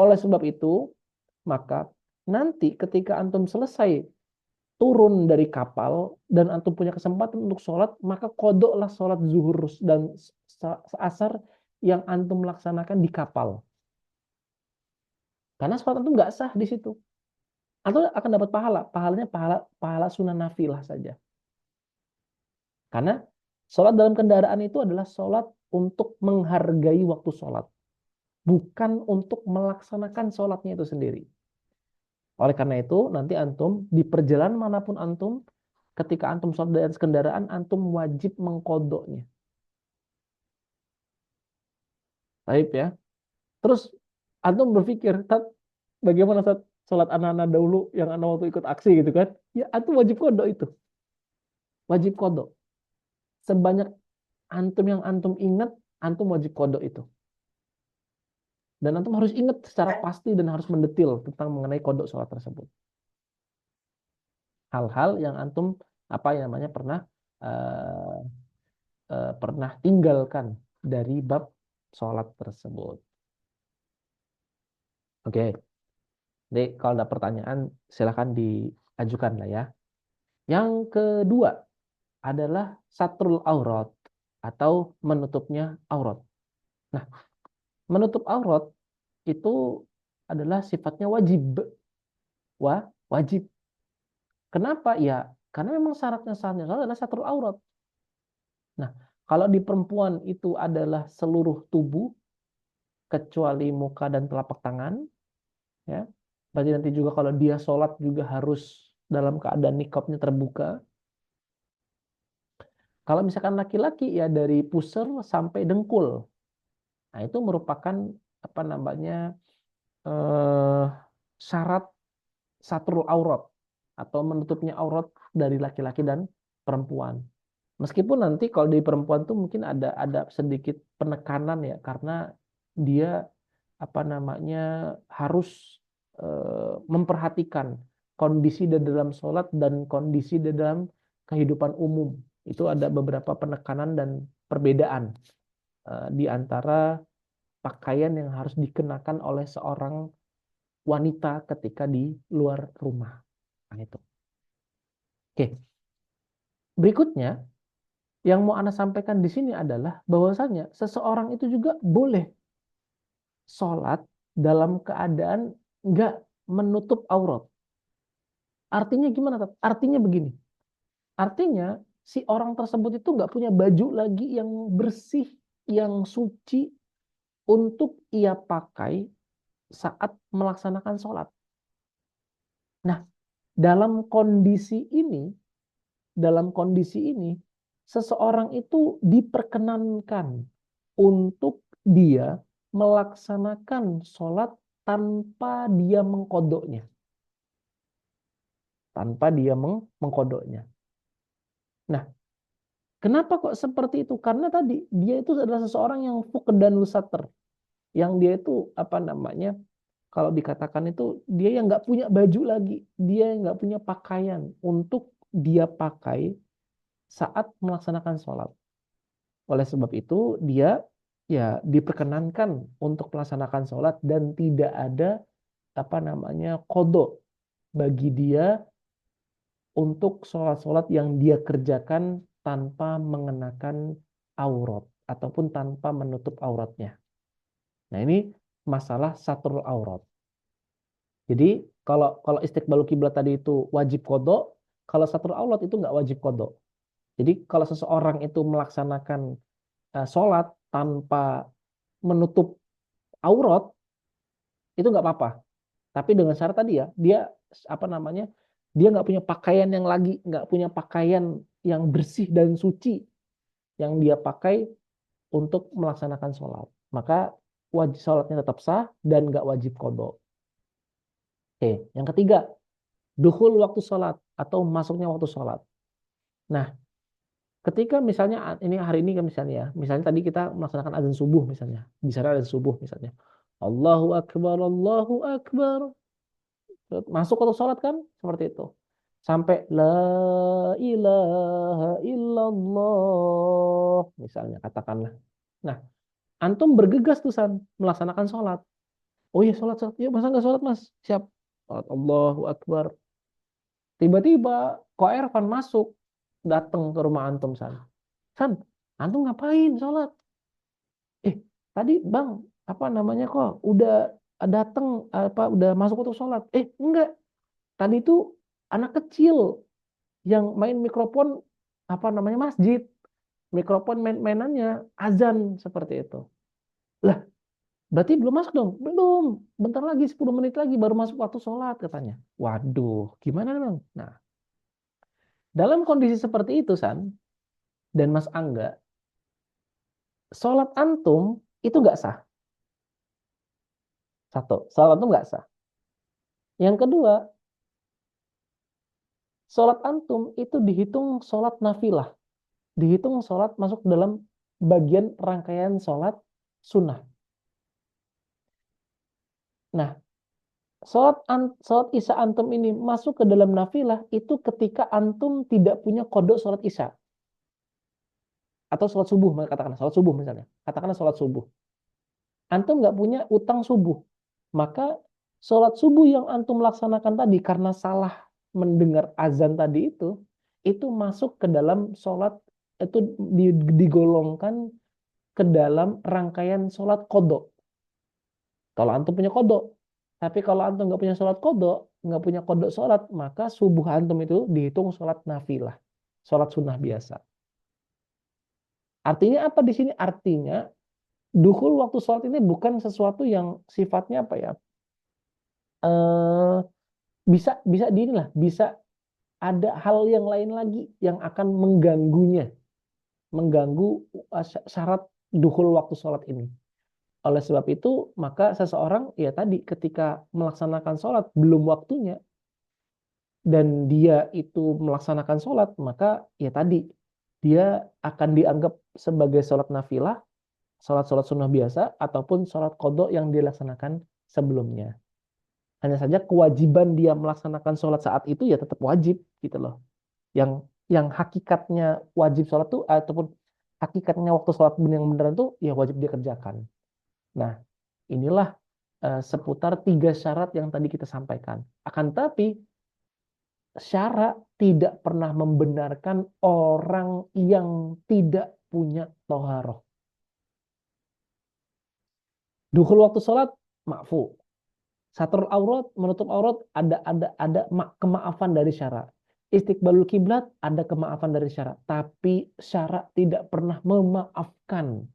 Oleh sebab itu, maka nanti ketika antum selesai turun dari kapal dan antum punya kesempatan untuk sholat, maka kodoklah sholat zuhur dan asar yang antum laksanakan di kapal. Karena sholat antum nggak sah di situ. Atau akan dapat pahala. Pahalanya pahala sunnah nafilah saja. Karena sholat dalam kendaraan itu adalah sholat untuk menghargai waktu sholat. Bukan untuk melaksanakan sholatnya itu sendiri. Oleh karena itu, nanti antum, di perjalanan manapun antum, ketika antum sholat di atas kendaraan, antum wajib mengkodoknya. Baik ya. Terus antum berpikir, bagaimana saat sholat anak-anak dahulu yang anak waktu ikut aksi gitu kan? Ya, antum wajib kodok itu. Wajib kodok. Sebanyak antum yang antum ingat, antum wajib kodok itu. Dan antum harus ingat secara pasti dan harus mendetil tentang mengenai kodok sholat tersebut. Hal-hal yang antum pernah tinggalkan dari bab sholat tersebut. Oke. Jadi kalau ada pertanyaan silakan diajukan lah ya. Yang kedua adalah satrul aurat atau menutupnya aurat. Nah, menutup aurat itu adalah sifatnya wajib. Wajib. Kenapa? Ya, karena memang syaratnya adalah satrul aurat. Nah, kalau di perempuan itu adalah seluruh tubuh kecuali muka dan telapak tangan, ya. Berarti nanti juga kalau dia sholat juga harus dalam keadaan niqabnya terbuka. Kalau misalkan laki-laki ya dari pusar sampai dengkul. Nah, itu merupakan syarat satrul aurat atau menutupnya aurat dari laki-laki dan perempuan. Meskipun nanti kalau di perempuan tuh mungkin ada sedikit penekanan ya karena dia harus memperhatikan kondisi di dalam sholat dan kondisi di dalam kehidupan umum. Itu ada beberapa penekanan dan perbedaan di antara pakaian yang harus dikenakan oleh seorang wanita ketika di luar rumah. Nah, itu. Oke. Berikutnya yang mau Ana sampaikan di sini adalah bahwasanya seseorang itu juga boleh sholat dalam keadaan nggak menutup aurat. Artinya gimana? Artinya begini. Artinya si orang tersebut itu nggak punya baju lagi yang bersih, yang suci untuk ia pakai saat melaksanakan sholat. Nah, dalam kondisi ini, seseorang itu diperkenankan untuk dia melaksanakan sholat tanpa dia mengkodoknya. Tanpa dia mengkodoknya. Nah, kenapa kok seperti itu? Karena tadi dia itu adalah seseorang yang fuqdanul satr. Yang dia itu kalau dikatakan itu dia yang nggak punya baju lagi, dia yang nggak punya pakaian untuk dia pakai saat melaksanakan sholat. Oleh sebab itu dia ya diperkenankan untuk melaksanakan sholat dan tidak ada kodok bagi dia untuk sholat-sholat yang dia kerjakan tanpa mengenakan aurat ataupun tanpa menutup auratnya. Nah, ini masalah satrul aurat. Jadi kalau kalau istiqbalul kiblat tadi itu wajib kodok, kalau satrul aurat itu nggak wajib kodok. Jadi kalau seseorang itu melaksanakan sholat tanpa menutup aurat itu nggak apa-apa. Tapi dengan syarat tadi ya, dia apa namanya, dia nggak punya pakaian yang lagi, nggak punya pakaian yang bersih dan suci yang dia pakai untuk melaksanakan sholat. Maka wajib sholatnya tetap sah dan nggak wajib kodok. Oke, yang ketiga, dukhul waktu sholat atau masuknya waktu sholat. Nah, ketika misalnya ini hari ini kan misalnya tadi kita melaksanakan azan subuh misalnya, bicara azan subuh misalnya, Allahu Akbar, Allahu Akbar, masuk waktu sholat kan seperti itu, sampai la ilaha illallah misalnya katakanlah. Nah, antum bergegas tuh melaksanakan sholat. Oh iya sholat, sholat, ya masa nggak sholat mas? Siap. Sholat Allahu Akbar. Tiba-tiba Ko Ervan masuk, datang ke rumah antum antum ngapain sholat? Tadi bang, apa namanya kok udah datang udah masuk waktu sholat? Enggak, tadi itu anak kecil yang main mikrofon masjid, mikrofon mainannya azan seperti itu. Lah, berarti belum masuk dong? Belum, bentar lagi 10 menit lagi baru masuk waktu sholat katanya. Waduh, gimana bang? Nah, dalam kondisi seperti itu dan Mas Angga, sholat antum itu nggak sah. Satu, sholat antum nggak sah. Yang kedua, sholat antum itu dihitung sholat nafilah. Dihitung sholat masuk dalam bagian rangkaian sholat sunnah. Nah, sholat isya antum ini masuk ke dalam nafilah itu ketika antum tidak punya kodok sholat isya. Atau sholat subuh, katakanlah sholat subuh misalnya. Katakanlah sholat subuh. Antum nggak punya utang subuh. Maka sholat subuh yang antum laksanakan tadi karena salah mendengar azan tadi itu masuk ke dalam sholat, itu digolongkan ke dalam rangkaian sholat kodok. Kalau antum punya kodok. Tapi kalau antum nggak punya sholat kodok, nggak punya kodok sholat, maka subuh antum itu dihitung sholat nafilah. Sholat sunnah biasa. Artinya apa di sini? Artinya dukhul waktu sholat ini bukan sesuatu yang sifatnya apa ya? Eh, bisa bisa bisa ada hal yang lain lagi yang akan mengganggu syarat dukhul waktu sholat ini. Oleh sebab itu, maka seseorang ya tadi ketika melaksanakan sholat belum waktunya dan dia itu melaksanakan sholat, maka ya tadi dia akan dianggap sebagai sholat nafilah, sholat-sholat sunnah biasa, ataupun sholat kodok yang dilaksanakan sebelumnya. Hanya saja kewajiban dia melaksanakan sholat saat itu ya tetap wajib gitu loh. Yang hakikatnya wajib sholat tuh ataupun hakikatnya waktu sholat yang beneran tuh ya wajib dia kerjakan. Nah, inilah seputar 3 syarat yang tadi kita sampaikan. Akan tapi syarat tidak pernah membenarkan orang yang tidak punya toharoh. Dukhul waktu sholat makfu. Satrul aurat, menutup aurat ada kemaafan dari syarat. Istiqbalul kiblat ada kemaafan dari syarat, tapi syarat tidak pernah memaafkan.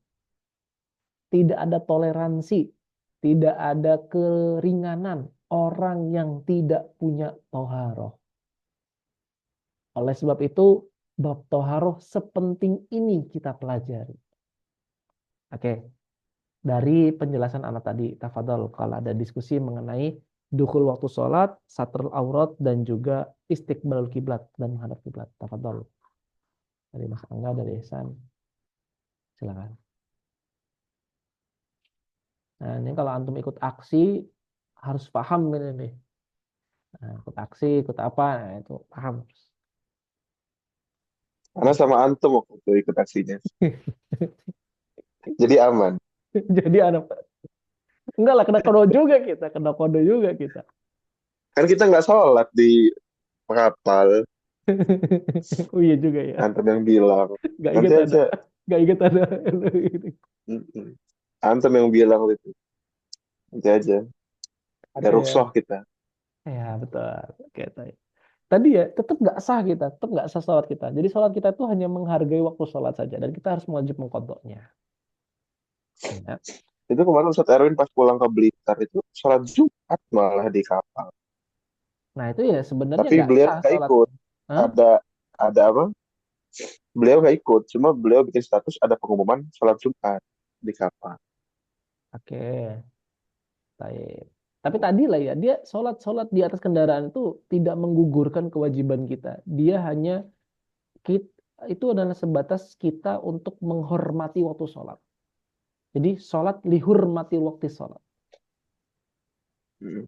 Tidak ada toleransi, tidak ada keringanan orang yang tidak punya toharoh. Oleh sebab itu, bab toharoh sepenting ini kita pelajari. Oke, dari penjelasan anak tadi, tafadhol kalau ada diskusi mengenai dukhul waktu sholat, satrul aurat, dan juga istiqbalul kiblat dan menghadap kiblat. Tafadhol. Dari Mas Angga, dari Ihsan. Silakan. Nah, ini kalau antum ikut aksi harus paham ini nih. Nah, ikut aksi, ikut apa, nah, itu paham. Karena sama antum waktu itu ikut aksinya. Jadi aman. Jadi anak enggak lah, kena kode juga kita, kena kode juga kita. Kan kita nggak sholat di kapal. Oh iya juga ya. Antem yang bilang. Gak Nanti inget ada. aja. Gak inget ada. Mm-mm. Antem yang bilang itu. Nanti aja. Ada Iya. rukhsah kita. Ya betul. Oke, tadi ya tetap nggak sah kita, tetap nggak sah sholat kita. Jadi sholat kita itu hanya menghargai waktu sholat saja dan kita harus wajib mengkodoknya. Ya. Itu kemarin Ustadz Erwin pas pulang ke Blitar itu sholat Jumat malah di kapal. Nah itu ya sebenarnya Tapi nggak beliau sah nggak sholatnya. ikut. Hah? Ada apa? Beliau nggak ikut. Cuma beliau bikin status ada pengumuman sholat Jumat di kapal. Oke, baik. Tapi tadi lah ya, dia sholat-sholat di atas kendaraan itu tidak menggugurkan kewajiban kita. Dia hanya kita, itu adalah sebatas kita untuk menghormati waktu sholat. Jadi sholat lihurmati waktu sholat. Hmm.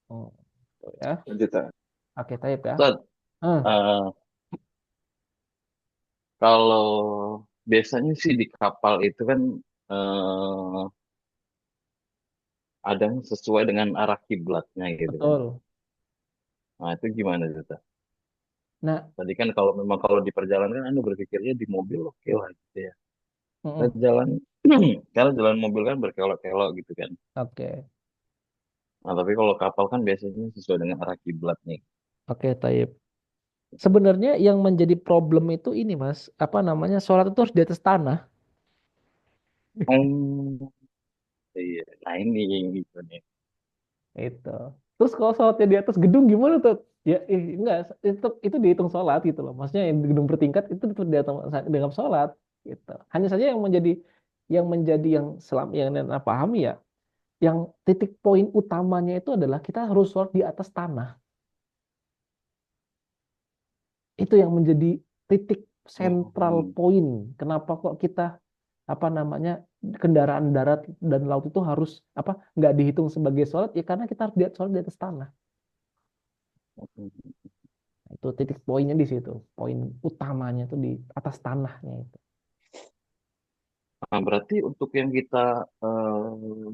Oh, gitu ya. Lanjut ah. Oke, taib ya. Ustaz, Ah, eh, kalau biasanya sih di kapal itu kan eh, ada yang sesuai dengan arah kiblatnya gitu kan. betul. Nah itu gimana tuh, Ustaz? Nah, Tadi kan kalau memang kalau di perjalanan kan Anda berpikirnya di mobil oke lah gitu ya. Nah, mm-mm. jalan karena jalan mobil kan berkelok-kelok gitu kan. Oke, Nah, tapi kalau kapal kan biasanya sesuai dengan arah kiblat nih. oke, taib. Sebenarnya yang menjadi problem itu ini, Mas, apa namanya? Sholat itu harus di atas tanah. Oh, iya. Nah, ini yang gitu nih. Itu. Terus kalau sholatnya di atas gedung gimana tuh? Ya, enggak, itu dihitung sholat gitu loh. Maksudnya yang di gedung bertingkat itu tetap dihitung dengan sholat gitu. Hanya saja yang selam yang Nana pahami ya, yang titik poin utamanya itu adalah kita harus sholat di atas tanah. Itu yang menjadi titik sentral Hmm. poin. Kenapa kok kita apa namanya kendaraan darat dan laut itu harus apa nggak dihitung sebagai sholat ya karena kita harus lihat sholat di atas tanah. Nah, itu titik poinnya di situ. Poin utamanya itu di atas tanahnya itu. Nah, berarti untuk yang kita eh,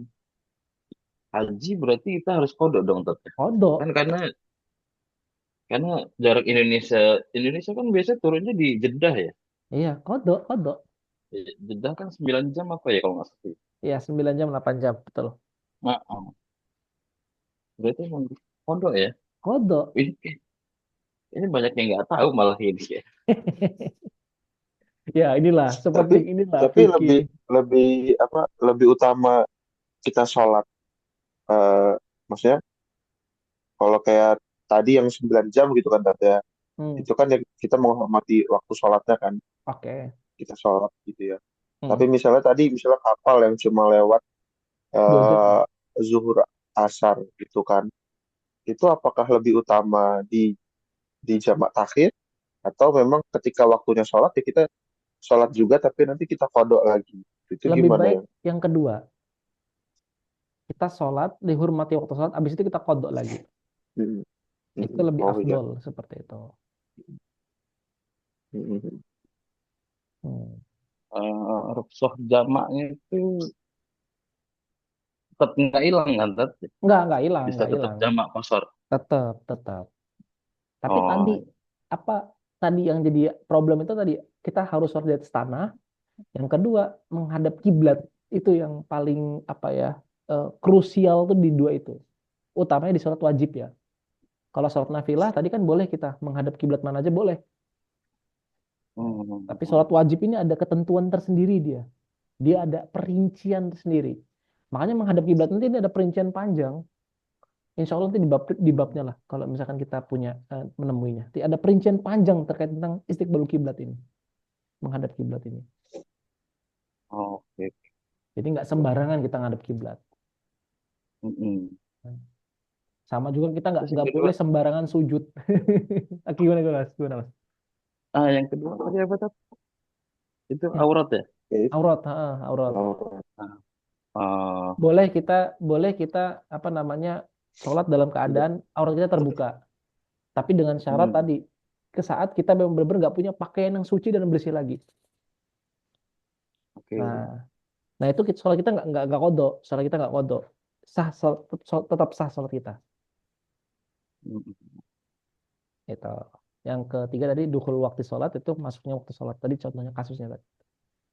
haji berarti kita harus kodok dong tetap. Kan Kodok. karena jarak Indonesia kan biasanya turunnya di Jeddah ya. Iya, kodok, kodok. Jeddah kan 9 jam apa ya kalau nggak salah. Iya, 9 jam, 8 jam, betul. Nah, berarti emang kodok ya. Kodok. Ini banyak yang nggak tahu malah ini ya. Ya, inilah, seperti Tapi inilah tapi fikih. lebih apa? Lebih utama kita sholat. eh Maksudnya kalau kayak tadi yang 9 jam gitu kan Tata ya. Hmm, Itu kan ya kita menghormati waktu sholatnya kan. oke. Kita sholat gitu ya. Tapi Hmm, misalnya kapal yang cuma lewat 2 jam. eh zuhur asar gitu kan. Itu apakah lebih utama di jamak takhir atau memang ketika waktunya sholat ya kita sholat juga tapi nanti kita kodok lagi. Itu Lebih gimana baik ya? yang kedua. Kita sholat, dihormati waktu sholat, habis itu kita kodok lagi. Mm, Itu lebih Oh iya. afdol seperti itu. Mm, Hmm. Rukhsah jamaknya itu tetap nggak hilang kan, Nggak hilang, bisa nggak tetap hilang. jamak kosor. Tetap. Tapi tadi Oh, apa tadi yang jadi problem itu tadi kita harus sholat di atas tanah. Yang kedua menghadap kiblat itu yang paling apa ya krusial tuh di dua itu. Utamanya di sholat wajib ya. Kalau sholat nafilah tadi kan boleh kita menghadap kiblat mana aja boleh. Tapi sholat wajib ini ada ketentuan tersendiri dia. Dia ada perincian tersendiri. Makanya menghadap kiblat nanti ini ada perincian panjang. Insya Allah nanti di babnya lah. Kalau misalkan kita punya menemuinya. Nanti ada perincian panjang terkait tentang istiqbalul kiblat ini. Menghadap kiblat ini. oke. Jadi nggak sembarangan kita ngadep kiblat. Mm-mm. Sama juga kita nggak Terus yang nggak kedua, boleh sembarangan sujud. Gimana mas? Gimana mas? yang kedua tadi apa tuh? Itu Ya, aurat ya? oke. aurat, aurat. Oh, Nah, eh, Boleh kita apa namanya sholat dalam keadaan aurat kita terbuka. Tapi dengan syarat mm, tadi ke saat kita memang benar-benar nggak punya pakaian yang suci dan bersih lagi. Oke. Nah itu sholat kita nggak kodok, sholat kita nggak kodok, sah tetap sah sholat kita. Itu. Yang ketiga tadi dukhul waktu sholat, itu masuknya waktu sholat tadi, contohnya kasusnya tadi.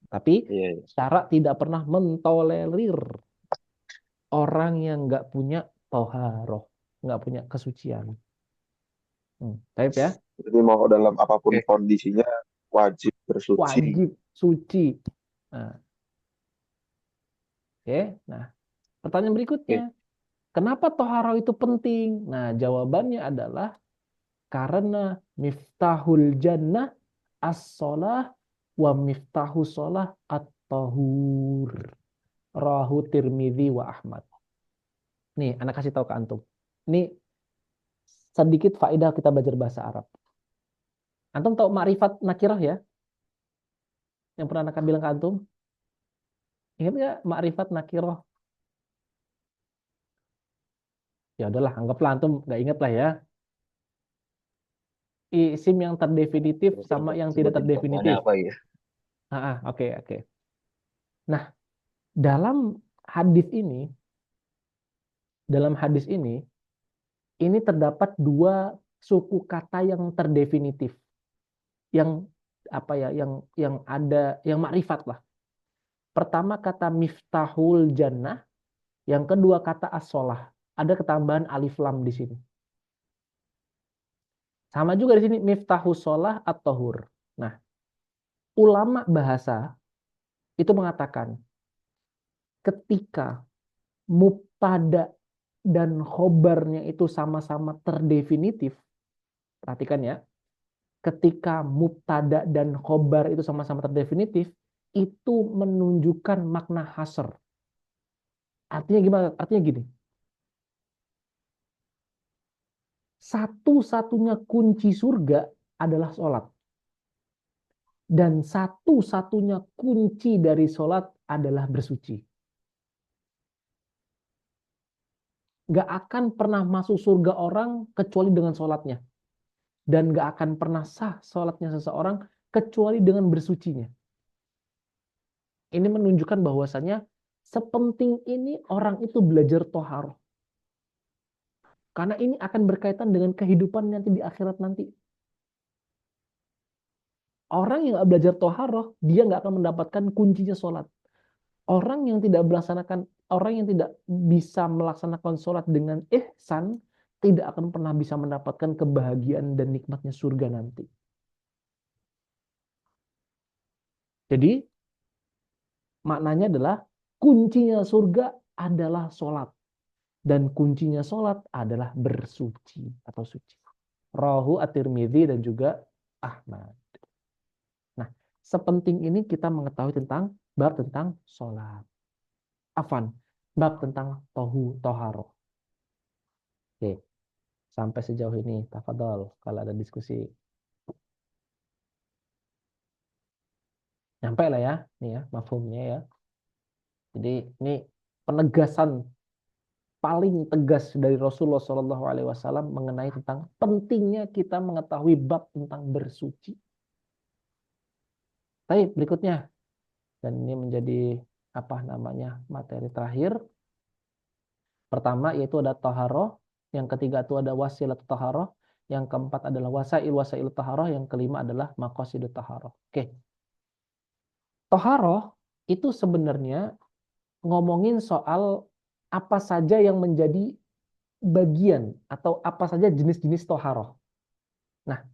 Tapi Iya, iya. syarat tidak pernah mentolerir orang yang nggak punya toharoh, nggak punya kesucian. Baik ya, Jadi mau dalam apapun Oke. kondisinya wajib bersuci. wajib suci. Nah, oke. Nah, pertanyaan berikutnya, Oke. kenapa toharoh itu penting? Nah, jawabannya adalah karena miftahul jannah as-sholah wa miftahu sholah at-tahur. Rahu Tirmidzi wa Ahmad. Nih, anak kasih tahu ke antum. Ini sedikit faedah kita belajar bahasa Arab. Antum tahu ma'rifat nakirah ya? Yang pernah anak bilang ke antum? Ingat nggak ma'rifat nakirah? Ya udahlah, anggaplah antum nggak ingat lah ya. Isim yang terdefinitif sama yang tidak Sebutin contohnya terdefinitif. apa ya? Oke, oke. Nah, dalam hadis ini, ini terdapat dua suku kata yang terdefinitif, yang apa ya, yang ada, yang makrifat lah. Pertama kata miftahul jannah, yang kedua kata as-sholah. Ada ketambahan alif lam di sini. Sama juga di sini miftahus sholah at-tahur. Nah, ulama bahasa itu mengatakan ketika mubtada dan khobarnya itu sama-sama terdefinitif, perhatikan ya, ketika mubtada dan khobar itu sama-sama terdefinitif, itu menunjukkan makna hasr. Artinya gimana? Artinya gini, satu-satunya kunci surga adalah sholat. Dan satu-satunya kunci dari sholat adalah bersuci. Gak akan pernah masuk surga orang kecuali dengan sholatnya. Dan gak akan pernah sah sholatnya seseorang kecuali dengan bersucinya. Ini menunjukkan bahwasannya sepenting ini orang itu belajar toharoh. Karena ini akan berkaitan dengan kehidupan nanti di akhirat nanti. Orang yang gak belajar toharoh, dia gak akan mendapatkan kuncinya sholat. Orang yang tidak bisa melaksanakan sholat dengan ihsan, tidak akan pernah bisa mendapatkan kebahagiaan dan nikmatnya surga nanti. Jadi, maknanya adalah kuncinya surga adalah sholat. Dan kuncinya sholat adalah bersuci atau suci. Rahu at-Tirmidzi dan juga Ahmad. Nah, sepenting ini kita mengetahui tentang bab tentang sholat. Afan, bab tentang toharoh. Oke, sampai sejauh ini, tafadhol kalau ada diskusi. Nyampe lah ya, nih ya, mafhumnya ya. Jadi ini penegasan paling tegas dari Rasulullah SAW mengenai tentang pentingnya kita mengetahui bab tentang bersuci. Baik, berikutnya, dan ini menjadi materi terakhir. Pertama yaitu ada taharoh, yang ketiga itu ada wasilah taharoh, yang keempat adalah wasail taharoh, yang kelima adalah maqasidut taharoh. Oke. Taharoh itu sebenarnya ngomongin soal apa saja yang menjadi bagian atau apa saja jenis-jenis taharoh. Nah,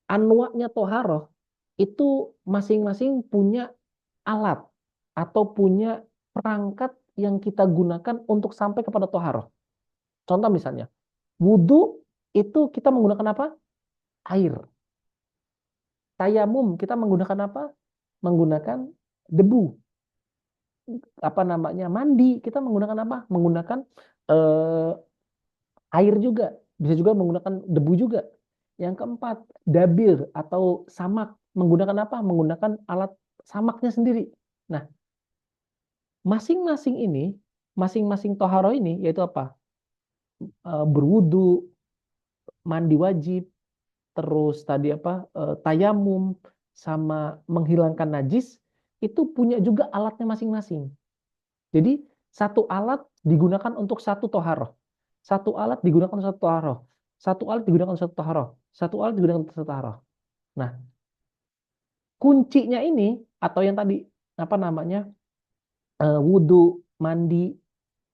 anwa'nya taharoh itu masing-masing punya alat atau punya perangkat yang kita gunakan untuk sampai kepada taharoh. Contoh misalnya, wudhu itu kita menggunakan apa? Air. Tayamum kita menggunakan apa? Menggunakan debu. Mandi kita menggunakan apa? Menggunakan air juga. Bisa juga menggunakan debu juga. Yang keempat, dabir atau samak. Menggunakan apa? Menggunakan alat samaknya sendiri. Nah, masing-masing toharoh ini yaitu apa? Berwudu, mandi wajib, terus tadi tayamum, sama menghilangkan najis itu punya juga alatnya masing-masing. Jadi satu alat digunakan untuk satu toharoh. Satu alat digunakan untuk satu toharoh. Satu alat digunakan untuk satu toharoh. Satu alat digunakan untuk satu toharoh. Nah, kuncinya ini atau yang tadi apa namanya wudhu, mandi,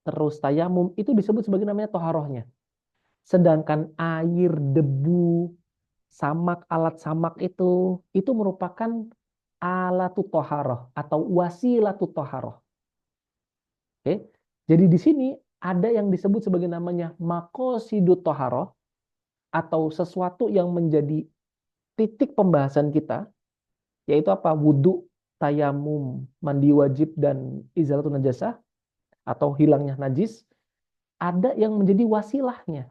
terus tayamum itu disebut sebagai namanya toharohnya. Sedangkan air, debu, samak, alat samak itu merupakan alatut toharoh atau wasilatut toharoh. Oke, jadi di sini ada yang disebut sebagai namanya maqasidut toharoh atau sesuatu yang menjadi titik pembahasan kita, yaitu apa? Wudhu, tayamum, mandi wajib, dan izalatun najasah atau hilangnya najis. Ada yang menjadi wasilahnya,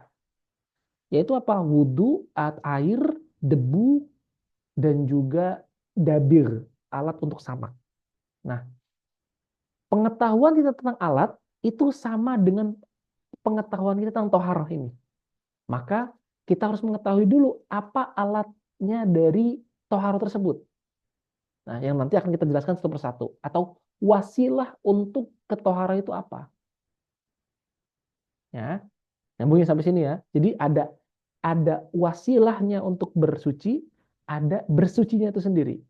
yaitu apa? Wudhu, air, debu, dan juga dabir, alat untuk samak. Nah, pengetahuan kita tentang alat itu sama dengan pengetahuan kita tentang toharoh ini. Maka kita harus mengetahui dulu apa alatnya dari toharoh tersebut. Nah, yang nanti akan kita jelaskan satu persatu. Atau wasilah untuk ketoharoh itu apa. Ya, nyambungin sampai sini ya. Jadi ada wasilahnya untuk bersuci, ada bersucinya itu sendiri.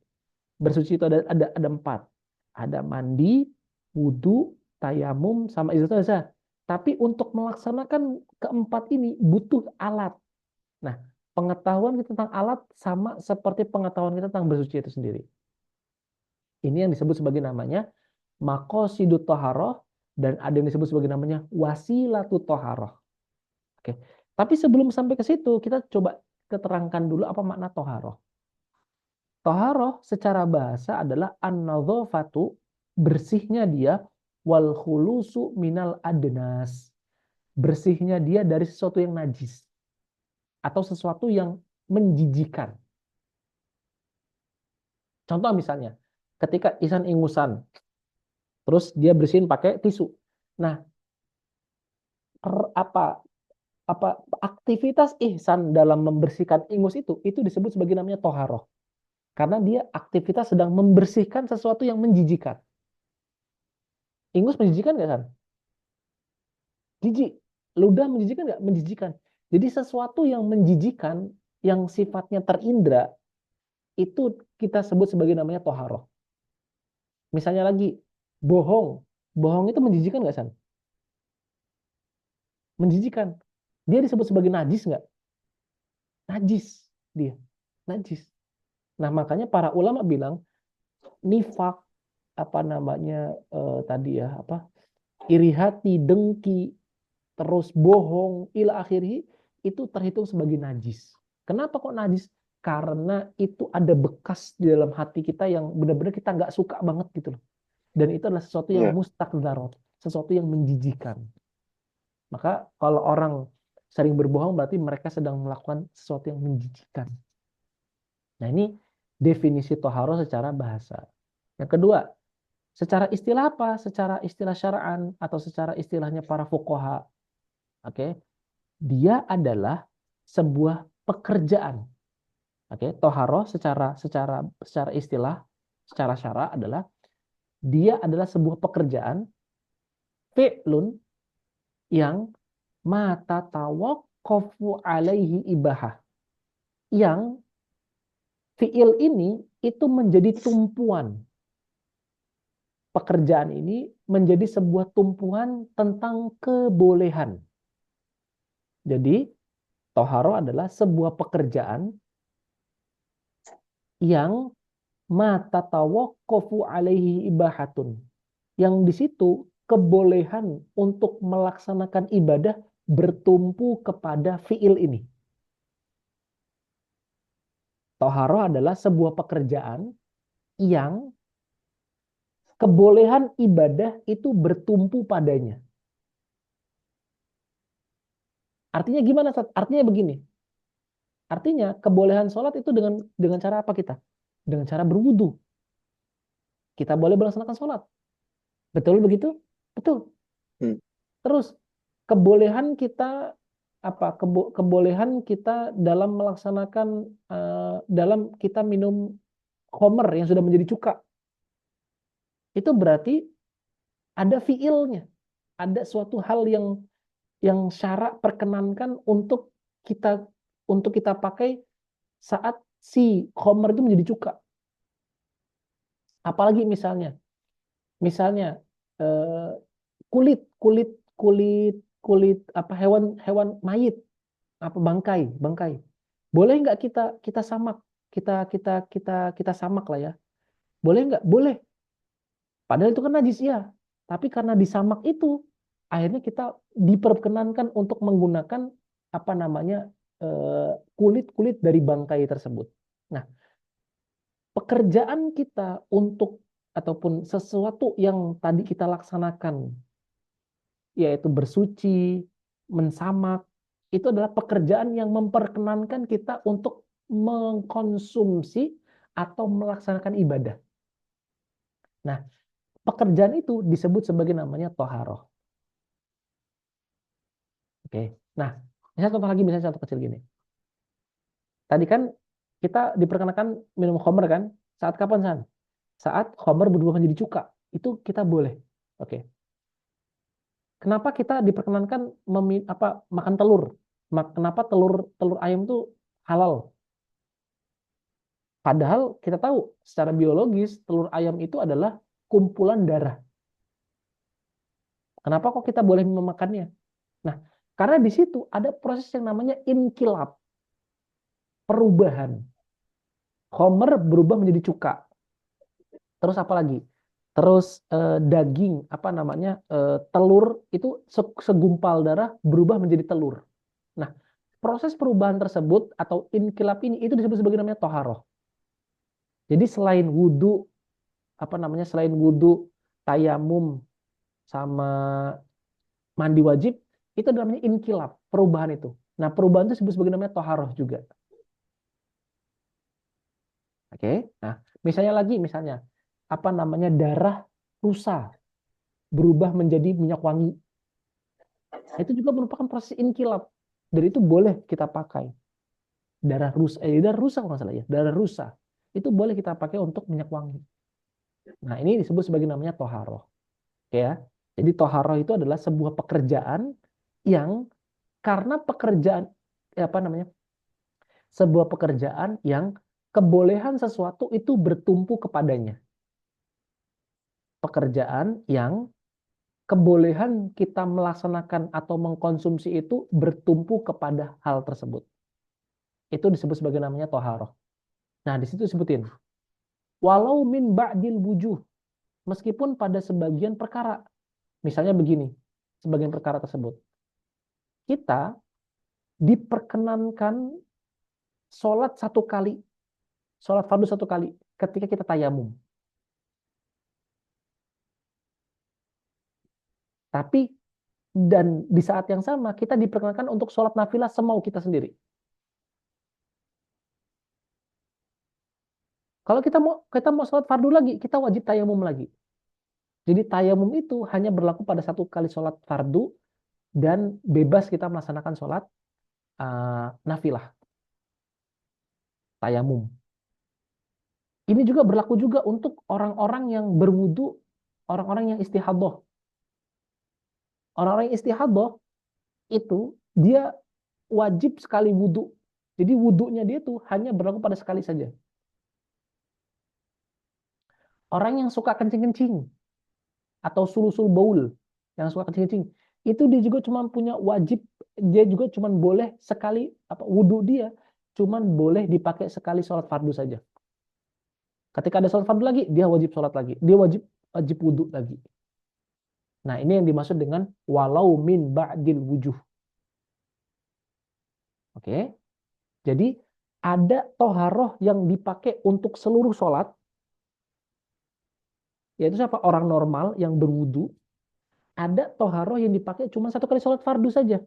Bersuci itu ada 4. Ada mandi, wudhu, tayamum, sama istighfar. Tapi untuk melaksanakan keempat ini butuh alat. Nah, pengetahuan kita tentang alat sama seperti pengetahuan kita tentang bersuci itu sendiri. Ini yang disebut sebagai namanya maqasidut thaharah dan ada yang disebut sebagai namanya wasilatut thaharah. Oke. Tapi sebelum sampai ke situ, kita coba keterangkan dulu apa makna thaharah. Thaharah secara bahasa adalah an-nadhafatu, bersihnya dia, wal khulusu minal adnas. Bersihnya dia dari sesuatu yang najis atau sesuatu yang menjijikan. Contoh misalnya, ketika Ihsan ingusan, terus dia bersihin pakai tisu. Nah, apa aktivitas Ihsan dalam membersihkan ingus itu disebut sebagai namanya toharoh. Karena dia aktivitas sedang membersihkan sesuatu yang menjijikan. Ingus menjijikan nggak, San? Jijik. Ludah menjijikan nggak? Menjijikan. Jadi sesuatu yang menjijikan, yang sifatnya terindra, itu kita sebut sebagai namanya toharoh. Misalnya lagi, bohong. Bohong itu menjijikan nggak, San? Menjijikan. Dia disebut sebagai najis nggak? Najis dia. Najis. Nah, makanya para ulama bilang, nifak, apa namanya tadi ya, iri hati, dengki, terus bohong, ila akhirnya itu terhitung sebagai najis. Kenapa kok najis? Karena itu ada bekas di dalam hati kita yang benar-benar kita nggak suka banget gitu loh. Dan itu adalah sesuatu yang mustakdzarot, sesuatu yang menjijikan. Maka kalau orang sering berbohong berarti mereka sedang melakukan sesuatu yang menjijikan. Nah, ini definisi toharoh secara bahasa. Yang kedua, secara istilah apa? Secara istilah syara'an atau secara istilahnya para fuqaha. Oke. Dia adalah sebuah pekerjaan. Oke, toharoh secara istilah, secara syara adalah dia adalah sebuah pekerjaan fi'lun yang mata tawaqqafu alaihi ibahah. Yang fi'il ini itu menjadi tumpuan. Pekerjaan ini menjadi sebuah tumpuan tentang kebolehan. Jadi, toharoh adalah sebuah pekerjaan yang mata tawaqqafu alaihi ibahatun. Yang di situ kebolehan untuk melaksanakan ibadah bertumpu kepada fiil ini. Toharoh adalah sebuah pekerjaan yang kebolehan ibadah itu bertumpu padanya. Artinya gimana? Artinya begini. Artinya kebolehan sholat itu dengan cara apa kita? Dengan cara berwudu. Kita boleh melaksanakan sholat. Betul begitu? Betul. Terus kebolehan kita kebolehan kita dalam melaksanakan dalam kita minum khomer yang sudah menjadi cuka. Itu berarti ada fiilnya, ada suatu hal yang syarak perkenankan untuk kita pakai saat si khomer itu menjadi cuka. Apalagi misalnya eh, kulit apa hewan mayit, apa bangkai. Boleh nggak kita samak, kita samak lah ya. Boleh nggak? Boleh. Padahal itu kan najis ya. Tapi karena disamak itu, akhirnya kita diperkenankan untuk menggunakan apa namanya kulit dari bangkai tersebut. Nah, pekerjaan kita untuk ataupun sesuatu yang tadi kita laksanakan, yaitu bersuci, mensamak, itu adalah pekerjaan yang memperkenankan kita untuk mengkonsumsi atau melaksanakan ibadah. Nah, pekerjaan itu disebut sebagai namanya toharoh. Oke. Nah, misalnya contoh lagi, misalnya contoh kecil gini. Tadi kan kita diperkenakan minum khamr kan? Saat kapan, San? Saat khamr berubah menjadi cuka. Itu kita boleh. Oke. Kenapa kita diperkenankan makan telur? Kenapa telur ayam itu halal? Padahal kita tahu secara biologis telur ayam itu adalah kumpulan darah. Kenapa kok kita boleh memakannya? Nah, karena di situ ada proses yang namanya inkilab, perubahan. Homer berubah menjadi cuka. Terus apa lagi? Terus daging, telur itu segumpal darah berubah menjadi telur. Nah, proses perubahan tersebut atau inkilab ini itu disebut sebagai namanya toharoh. Jadi selain wudhu, selain wudhu, tayamum, sama mandi wajib, itu namanya inkilab, perubahan itu. Nah, perubahan itu disebut sebagai namanya toharoh juga. Oke, nah misalnya darah rusa berubah menjadi minyak wangi. Itu juga merupakan proses inkilab. Dan itu boleh kita pakai. Darah rusa kalau nggak salah ya, darah rusa. Itu boleh kita pakai untuk minyak wangi. Nah, ini disebut sebagai namanya toharoh. Oke ya. Jadi toharoh itu adalah sebuah pekerjaan yang karena sebuah pekerjaan yang kebolehan sesuatu itu bertumpu kepadanya. Pekerjaan yang kebolehan kita melaksanakan atau mengkonsumsi itu bertumpu kepada hal tersebut. Itu disebut sebagai namanya toharoh. Nah, di situ disebutin. Walau min ba'dil wujuh. Meskipun pada sebagian perkara. Misalnya begini, sebagian perkara tersebut. Kita diperkenankan sholat fardu satu kali ketika kita tayamum. Tapi dan di saat yang sama kita diperkenankan untuk sholat nafilah semau kita sendiri. Kalau kita mau sholat fardu lagi, kita wajib tayamum lagi. Jadi tayamum itu hanya berlaku pada satu kali sholat fardu dan bebas kita melaksanakan sholat nafilah. Tayamum. Ini juga berlaku juga untuk orang-orang yang berwudu, orang-orang yang istihadah. Orang-orang yang istihadah itu dia wajib sekali wudu. Jadi wudunya dia tuh hanya berlaku pada sekali saja. Orang yang suka kencing-kencing atau sulusul baul yang suka kencing-kencing, itu dia juga cuma punya wajib, dia juga cuma boleh sekali wudu dia cuma boleh dipakai sekali sholat fardu saja. Ketika ada sholat fardu lagi, dia wajib sholat lagi, dia wajib wudu lagi. Nah, ini yang dimaksud dengan walau min ba'dil wujuh. Oke. Jadi ada toharoh yang dipakai untuk seluruh sholat, yaitu siapa? Orang normal yang berwudu. Ada toharoh yang dipakai cuma satu kali sholat fardu saja.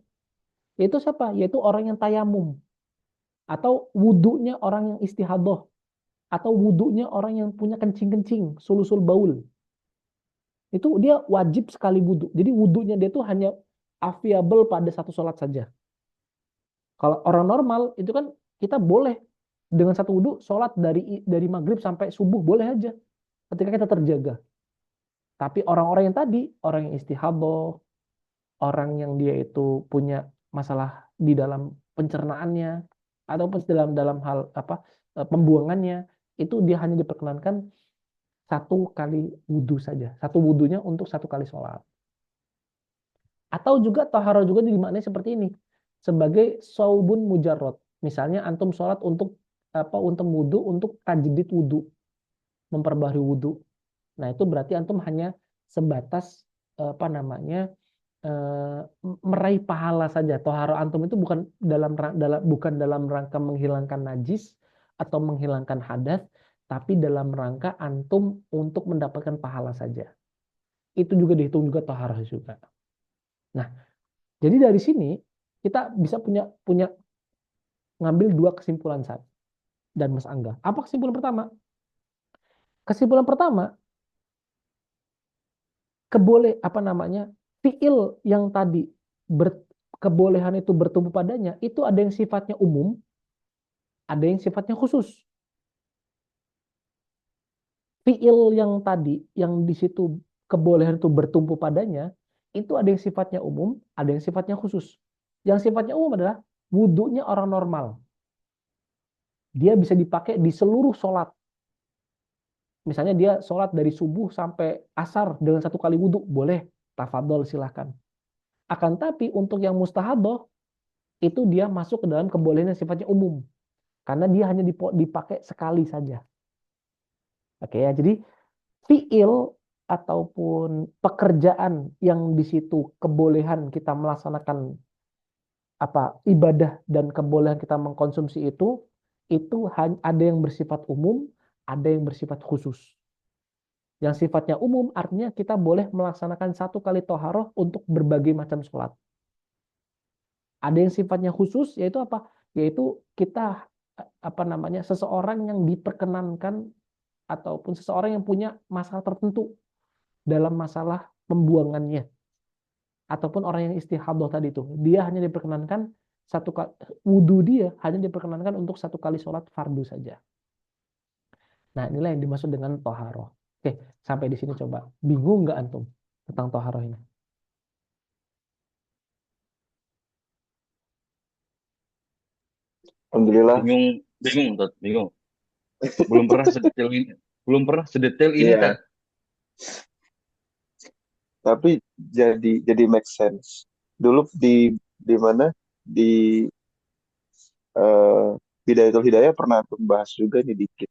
Yaitu siapa? Yaitu orang yang tayamum. Atau wudunya orang yang istihadah. Atau wudunya orang yang punya kencing-kencing, sulusul baul. Itu dia wajib sekali wudu. Jadi wudunya dia tuh hanya available pada satu sholat saja. Kalau orang normal itu kan kita boleh Dengan satu wudhu, sholat dari maghrib sampai subuh boleh aja, ketika kita terjaga. Tapi orang-orang yang tadi, orang yang istihadah, orang yang dia itu punya masalah di dalam pencernaannya, ataupun dalam hal pembuangannya, itu dia hanya diperkenankan satu kali wudhu saja. Satu wudhunya untuk satu kali sholat. Atau juga taharah juga dimaknai seperti ini, sebagai saubun mujarrad. Misalnya antum sholat untuk wudhu untuk tajdid wudhu, memperbaharui wudhu. Nah itu berarti antum hanya sebatas meraih pahala saja. Taharah antum itu bukan dalam rangka menghilangkan najis atau menghilangkan hadas, tapi dalam rangka antum untuk mendapatkan pahala saja. Itu juga dihitung juga taharah juga. Nah, jadi dari sini kita bisa punya ngambil dua kesimpulan saat dan Mas Angga. Apa kesimpulan pertama? Kesimpulan pertama, fiil yang tadi kebolehan itu bertumbuh padanya, itu ada yang sifatnya umum, ada yang sifatnya khusus. Fiil yang tadi, yang di situ kebolehan itu bertumbuh padanya, itu ada yang sifatnya umum, ada yang sifatnya khusus. Yang sifatnya umum adalah wudhunya orang normal. Dia bisa dipakai di seluruh sholat. Misalnya dia sholat dari subuh sampai asar dengan satu kali wudhu, boleh, tafadhol silahkan. Akan tapi untuk yang mustahadah, itu dia masuk ke dalam kebolehan yang sifatnya umum. Karena dia hanya dipakai sekali saja. Oke ya, jadi fiil ataupun pekerjaan yang di situ kebolehan kita melaksanakan ibadah dan kebolehan kita mengkonsumsi itu ada yang bersifat umum, ada yang bersifat khusus. Yang sifatnya umum artinya kita boleh melaksanakan satu kali toharoh untuk berbagai macam sholat. Ada yang sifatnya khusus, yaitu apa? Yaitu kita seseorang yang diperkenankan ataupun seseorang yang punya masalah tertentu dalam masalah pembuangannya, ataupun orang yang istihadah tadi itu, dia hanya diperkenankan wudhu dia hanya diperkenankan untuk satu kali sholat fardu saja. Nah inilah yang dimaksud dengan toharoh. Oke, sampai di sini coba. Bingung nggak antum tentang toharoh ini? Alhamdulillah. Bingung. Belum pernah sedetail ini, Iya, Tat. tapi jadi make sense. Dulu di mana di eh Bidayatul Hidayah pernah membahas juga nih dikit.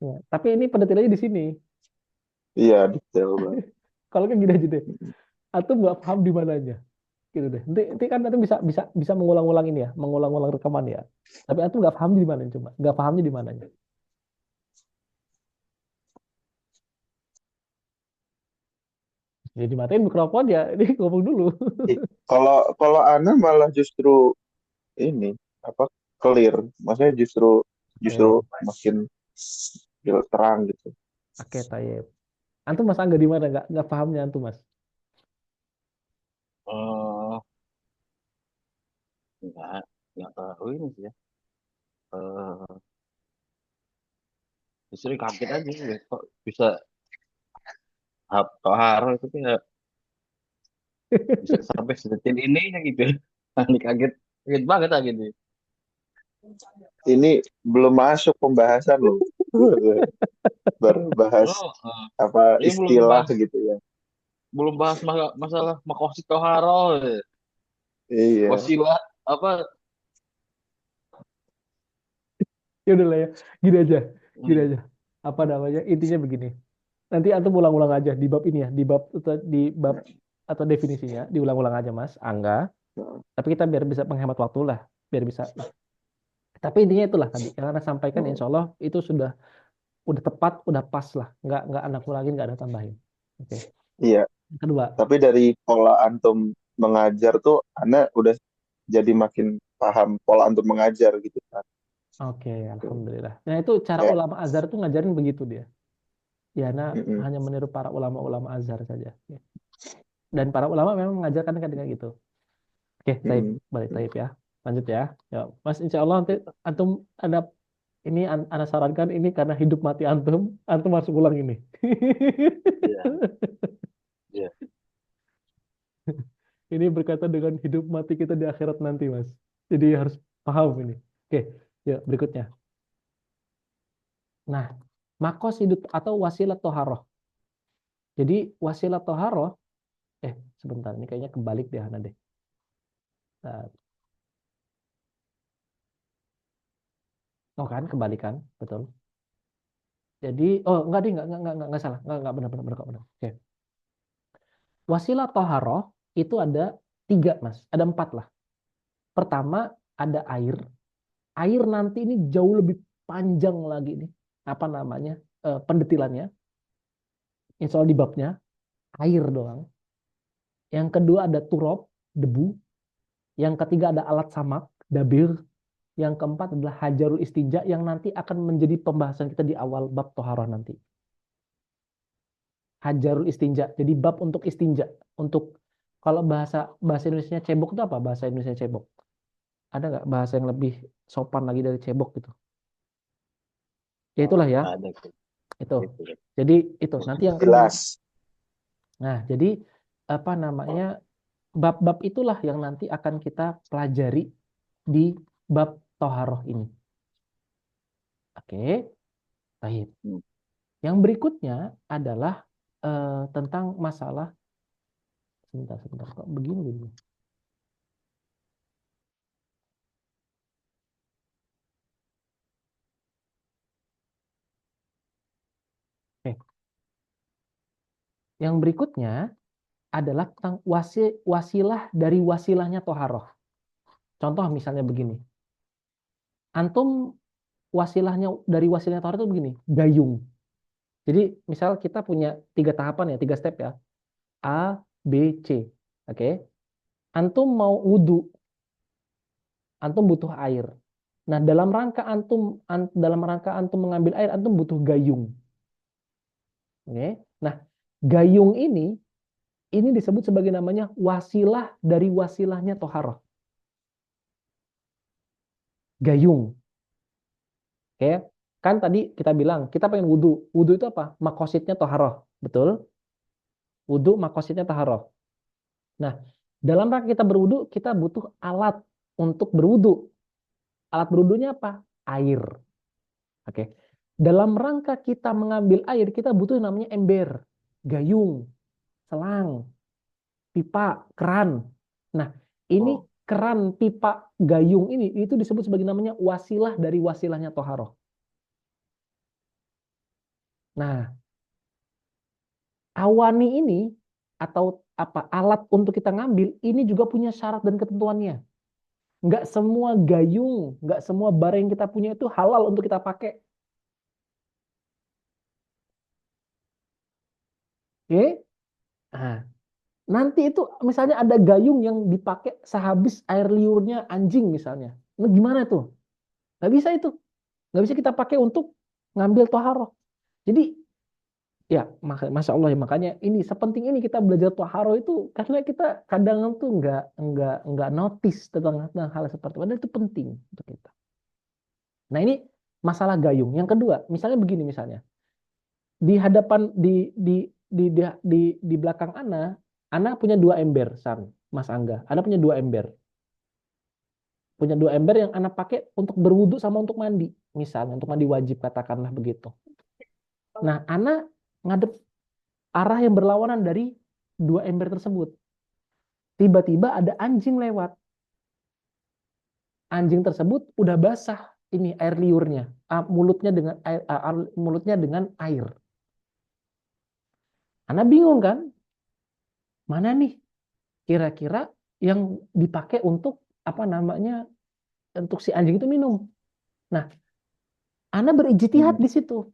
Ya, tapi ini pendetailnya di sini. Iya, detail banget. Kalau kan gini aja deh, antum nggak paham di mananya, gitu deh. Nanti kan antum bisa bisa bisa mengulang-ulang ini ya, mengulang-ulang rekaman ya. Tapi antum nggak paham di mana coba, nggak pahamnya di mananya. Jadi matiin mikrofon ya, ini ngomong dulu. Ih, Kalau kalau Ana malah justru ini apa clear, maksudnya justru Oke, makin terang gitu. oke, tayyib. Antum Mas Angga di mana? Nggak pahamnya antum Mas. Eh, enggak, enggak tahu ini sih ya. Eh, Justru kaget aja ya, kok bisa toharo itu kayak bisa sampai sedetil ini ya gitu. Ini kaget, kaget banget lah gitu. Ini belum masuk pembahasan loh. Baru bahas Oh, apa ini istilah gitu ya. belum bahas masalah makosid toharo, Iya. wasilah apa? Ya udah lah ya, gini aja, gini Hmm. aja. Apa namanya? Intinya begini. Nanti antum ulang-ulang aja di bab ini ya, di bab atau definisinya diulang-ulang aja Mas Angga. Tapi kita biar bisa menghemat waktu lah, biar bisa. Tapi intinya itulah tadi yang Anda sampaikan, insya Allah itu udah tepat, udah pas lah, nggak anak kurangin, nggak ada tambahin. Oke. Iya. Yang kedua, Tapi dari pola antum mengajar tuh, Ana udah jadi makin paham pola antum mengajar gitu kan. oke, alhamdulillah. Nah itu cara Kayak, ulama Azhar tuh ngajarin begitu dia. Ya, nah mm-mm, hanya meniru para ulama-ulama Azhar saja. Ya. Dan para ulama memang mengajarkan kan dengan gitu. Oke, taib, mm-mm, balik taib ya. lanjut ya. Ya, Mas, insya Allah nanti antum ada ini ana sarankan ini karena hidup mati antum, antum harus ulang ini. Iya, iya. Ini berkaitan dengan hidup mati kita di akhirat nanti, Mas. Jadi harus paham ini. Oke, ya berikutnya. Nah, makosidut atau wasilah toharoh. Jadi wasilah toharoh, sebentar, ini kayaknya kebalik deh, Hana deh. Nah, oh kan, kebalikan, betul. Jadi, oh enggak deh, enggak salah, enggak benar, benar, benar, benar. Oke. Wasilah toharoh itu ada 3, Mas. Ada 4 lah. Pertama, ada air. Air nanti ini jauh lebih panjang lagi nih. Apa namanya? Pendetilannya. Insya Allah di babnya. Air doang. Yang kedua ada turab, debu. Yang ketiga ada alat samak, dabir. Yang keempat adalah hajarul istinja yang nanti akan menjadi pembahasan kita di awal bab toharoh nanti. Hajarul istinja. Jadi bab untuk istinja. Untuk kalau bahasa Indonesia cebok itu apa? Bahasa Indonesia cebok. Ada nggak bahasa yang lebih sopan lagi dari cebok gitu? Ya itulah ya. Ada tuh. Itu. Itu. Jadi itu nanti yang Jelas. Nah, jadi apa namanya? Bab-bab itulah yang nanti akan kita pelajari di bab toharoh ini. Oke, baik. Yang berikutnya adalah tentang masalah sebentar kok begini. Oke. Yang berikutnya adalah tentang wasilah dari wasilahnya toharoh. Contoh misalnya begini. Antum wasilahnya dari wasilahnya toharoh itu begini, gayung. Jadi misal kita punya 3 tahapan ya, 3 step ya. A, B, C. Oke. Antum mau wudhu, antum butuh air. Nah, dalam rangka antum mengambil air, antum butuh gayung. Oke. Nah, gayung ini disebut sebagai namanya wasilah dari wasilahnya toharoh. Gayung. Oke. Kan tadi kita bilang, kita pengen wudhu. Wudhu itu apa? Makosidnya toharoh. Betul? Wudhu makosidnya toharoh. Nah, dalam rangka kita berwudhu, kita butuh alat untuk berwudhu. Alat berwudhunya apa? Air. Oke. Dalam rangka kita mengambil air, kita butuh namanya ember, gayung, selang, pipa, keran. Nah, ini keran, pipa, gayung ini itu disebut sebagai namanya wasilah dari wasilahnya toharoh. Nah, awani ini atau apa alat untuk kita ngambil ini juga punya syarat dan ketentuannya. Nggak semua gayung, nggak semua barang yang kita punya itu halal untuk kita pakai. Oke? Nah, nanti itu misalnya ada gayung yang dipakai sehabis air liurnya anjing misalnya. Nah, gimana tuh? Nggak bisa itu. Nggak bisa kita pakai untuk ngambil toharoh. Jadi ya Masya Allah ya makanya ini sepenting ini kita belajar toharoh itu karena kita kadang tuh nggak notice tentang hal seperti itu. Itu penting untuk kita. Nah ini masalah gayung. Yang kedua, misalnya begini misalnya di hadapan di belakang Ana punya 2 ember, Mas Angga. Ana punya 2 ember. Punya 2 ember yang Ana pakai untuk berwudu sama untuk mandi. Misalnya untuk mandi wajib katakanlah begitu. Nah, Ana ngadep arah yang berlawanan dari 2 ember tersebut. Tiba-tiba ada anjing lewat. Anjing tersebut udah basah ini air liurnya, mulutnya dengan air. Ana bingung kan? Mana nih kira-kira yang dipakai untuk apa namanya untuk si anjing itu minum. Nah, Ana berijtihad di situ.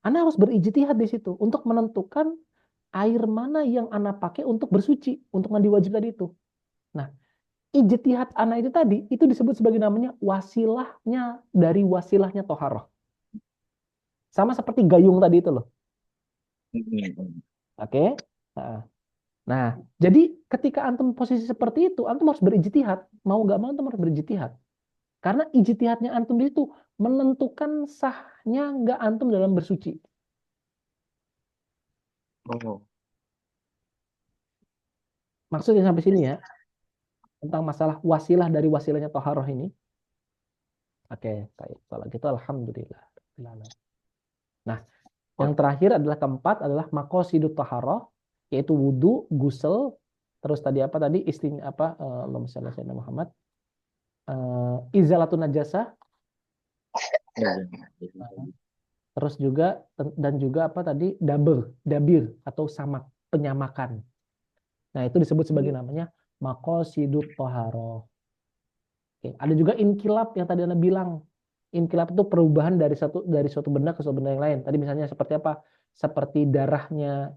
Ana harus berijtihad di situ untuk menentukan air mana yang Ana pakai untuk bersuci, untuk mandi wajib tadi itu. Nah, ijtihad Ana itu tadi itu disebut sebagai namanya wasilahnya dari wasilahnya toharoh. Sama seperti gayung tadi itu loh. Oke? Nah, Nah, jadi ketika antum posisi seperti itu, antum harus berijtihad. Mau nggak mau antum harus berijtihad. Karena ijtihadnya antum itu menentukan sahnya nggak antum dalam bersuci. Oh, Maksudnya sampai sini ya, tentang masalah wasilah dari wasilahnya toharoh ini. Oke, baik. Kalau gitu alhamdulillah. Nah, yang terakhir adalah keempat adalah makosidut toharoh, yaitu wudhu, gusel, terus tadi apa tadi istinya apa? Allahumma shalli ala sayyidina Muhammad. Izalatun najasah, ya, ya. terus juga dan juga apa tadi dabir atau samak, penyamakan. Nah, itu disebut sebagai namanya makosidut toharoh. Oke. Ada juga inkilap yang tadi Anda bilang. Inkilap itu perubahan dari suatu benda ke suatu benda yang lain. Tadi misalnya seperti apa? Seperti darahnya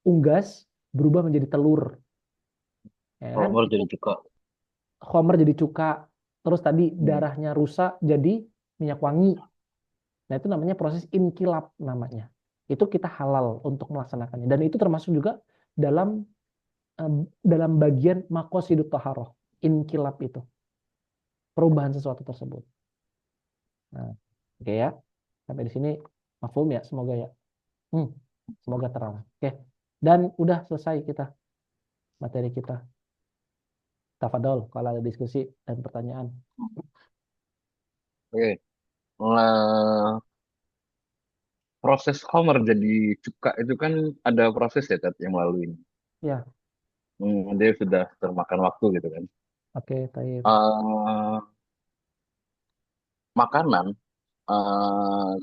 unggas berubah menjadi telur, ya kan? Nomor jadi cuka. Homer jadi cuka. Terus tadi darahnya rusa jadi minyak wangi. Nah, itu namanya proses inkilap namanya. Itu kita halal untuk melaksanakannya. Dan itu termasuk juga dalam dalam bagian makosidut taharoh. Inkilap itu. Perubahan sesuatu tersebut. Nah, oke ya. Sampai di sini mafhum ya, semoga ya. Semoga terang. Oke. Dan udah selesai kita materi kita. Tafadol kalau ada diskusi dan pertanyaan. Oke. Nah, proses Homer jadi cuka itu kan ada proses ya Tat, yang melalui ini. Ya, Dia sudah termakan waktu gitu kan. oke, Taib. Eh, Makanan,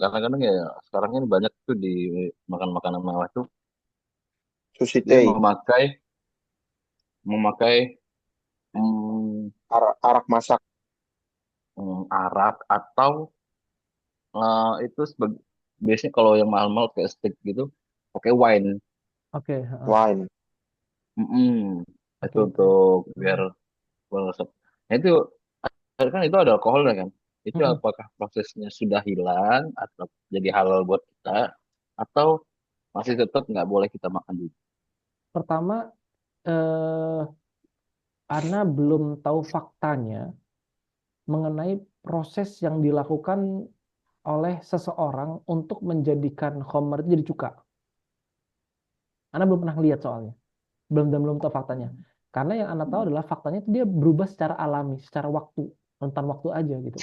kadang-kadang ya sekarang ini banyak tuh di makan makanan mewah tuh Sushi dia tei, memakai memakai hmm, arak masak. arak atau itu biasanya kalau yang mahal-mahal kayak steak gitu pakai wine. Oke, heeh. Wine. Mm-mm. Itu Oke, oke. untuk biar Hmm. meresap. Nah, itu kan itu ada alkoholnya kan. Itu Mm-mm. apakah prosesnya sudah hilang atau jadi halal buat kita atau masih tetap nggak boleh kita makan juga? Pertama, eh, Ana belum tahu faktanya mengenai proses yang dilakukan oleh seseorang untuk menjadikan khamar itu jadi cuka. Ana belum pernah lihat soalnya. Belum tahu faktanya. Karena yang Ana tahu adalah faktanya itu dia berubah secara alami, secara waktu, rentan waktu aja gitu.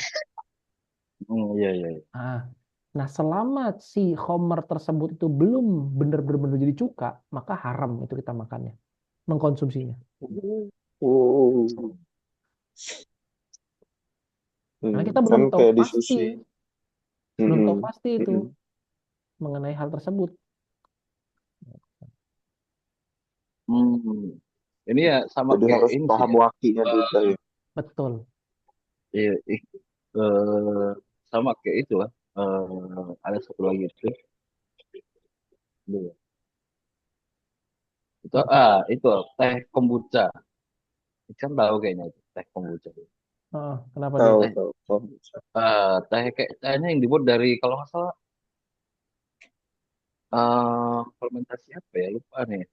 Iya, iya, iya. Ah, nah selama si khamar tersebut itu belum benar-benar jadi cuka, maka haram itu kita makannya, mengkonsumsinya. Uh, Karena kita kan belum tahu kayak di pasti, sushi. belum tahu Mm-mm. pasti itu Mm-mm. mengenai hal tersebut. Hmm. Ini ya sama Jadi kayak harus ini sih paham ya. wakinya juga ya. Betul. Iya, eh, sama kayak itu lah. Ada satu lagi itu. Dulu. Itu Apa? itu teh kombucha. Kan tahu kayaknya itu teh kombucha. Kenapa dia? Tahu Teh tahu. Tahu. teh kayak tehnya yang dibuat dari kalau nggak salah fermentasi apa ya lupa nih.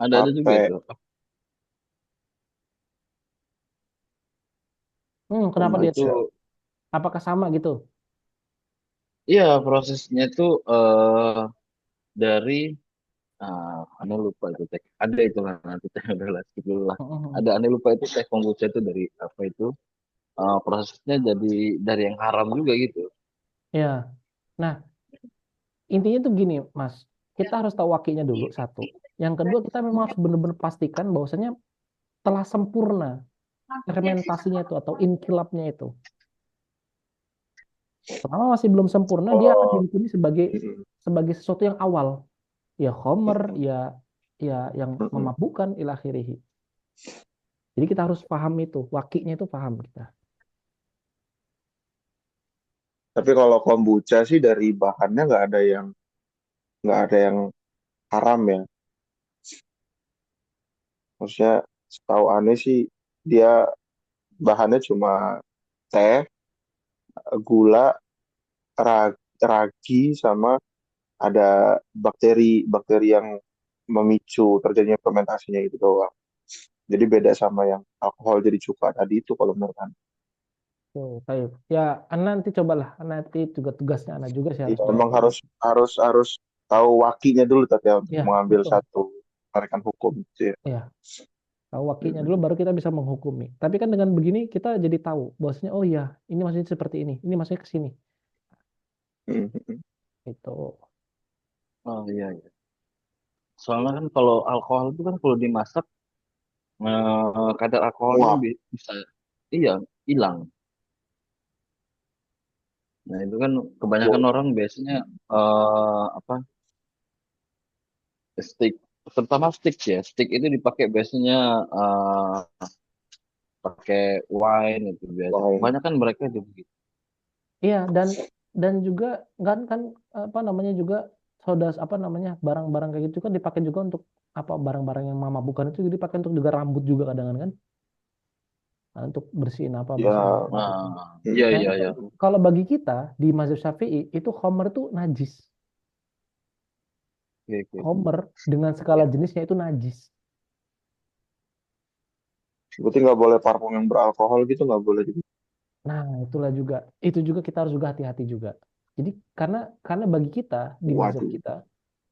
Ada juga Tape, itu. Kenapa dia tuh? kombucha. Apakah sama gitu? Iya prosesnya itu dari aneh lupa itu teh. Ada itu lah nanti teh udah lah skip dulu lah. Mm-mm. Ada aneh lupa itu teh kombucha itu dari apa itu prosesnya jadi dari yang haram juga gitu. Ya. Nah, intinya tuh gini, Mas. Kita harus tahu wakinya dulu satu. Yang kedua, kita memang harus benar-benar pastikan bahwasanya telah sempurna fermentasinya itu atau inkilapnya itu. Selama masih belum sempurna, dia akan Oh, dihukumi sebagai mm-mm. sebagai sesuatu yang awal. Ya khomer, Mm-mm. ya yang Mm-mm. memabukkan ila akhirih. Jadi kita harus paham itu, wakinya itu paham kita. Tapi kalau kombucha sih dari bahannya nggak ada yang haram ya. Maksudnya setahu aneh sih dia bahannya cuma teh, gula, ragi sama ada bakteri-bakteri yang memicu terjadinya fermentasinya itu doang. Jadi beda sama yang alkohol jadi cuka tadi itu kalau menurut Anda. Tuh, baik. Ya, Ana nanti cobalah. Ana nanti juga tugasnya Ana juga sih harus Iya, bawa emang pulang. harus harus harus tahu wakinya dulu tapi ya, untuk Ya, mengambil betul. satu tarikan hukum itu ya. Ya, tahu wakilnya dulu Mm-mm. baru kita bisa menghukumi. Tapi kan dengan begini kita jadi tahu bahwasanya oh iya, ini maksudnya seperti ini maksudnya ke sini. Mm-mm. Itu. Oh iya, iya. Soalnya kan kalau alkohol itu kan kalau dimasak kadar alkoholnya Wah, bisa iya hilang. Nah itu kan kebanyakan wah. orang biasanya apa stick, terutama stick ya. Stick itu dipakai biasanya pakai wine itu biasa. Wah, Kebanyakan mereka juga begitu. Iya, dan juga kan kan apa namanya juga soda apa namanya barang-barang kayak gitu kan dipakai juga untuk apa barang-barang yang memabukan itu juga dipakai untuk juga rambut juga kadang-kadang kan. Nah, untuk bersihin apa bersihin ya. rambut itu. Iya Nah iya itu iya. kalau bagi kita di mazhab Syafi'i itu khamr itu najis. Oke oke. Khamr dengan segala jenisnya itu najis. Berarti nggak boleh parfum yang beralkohol gitu nggak boleh juga. Nah, itulah juga itu juga kita harus juga hati-hati juga. Jadi karena bagi kita di mazhab Waduh. kita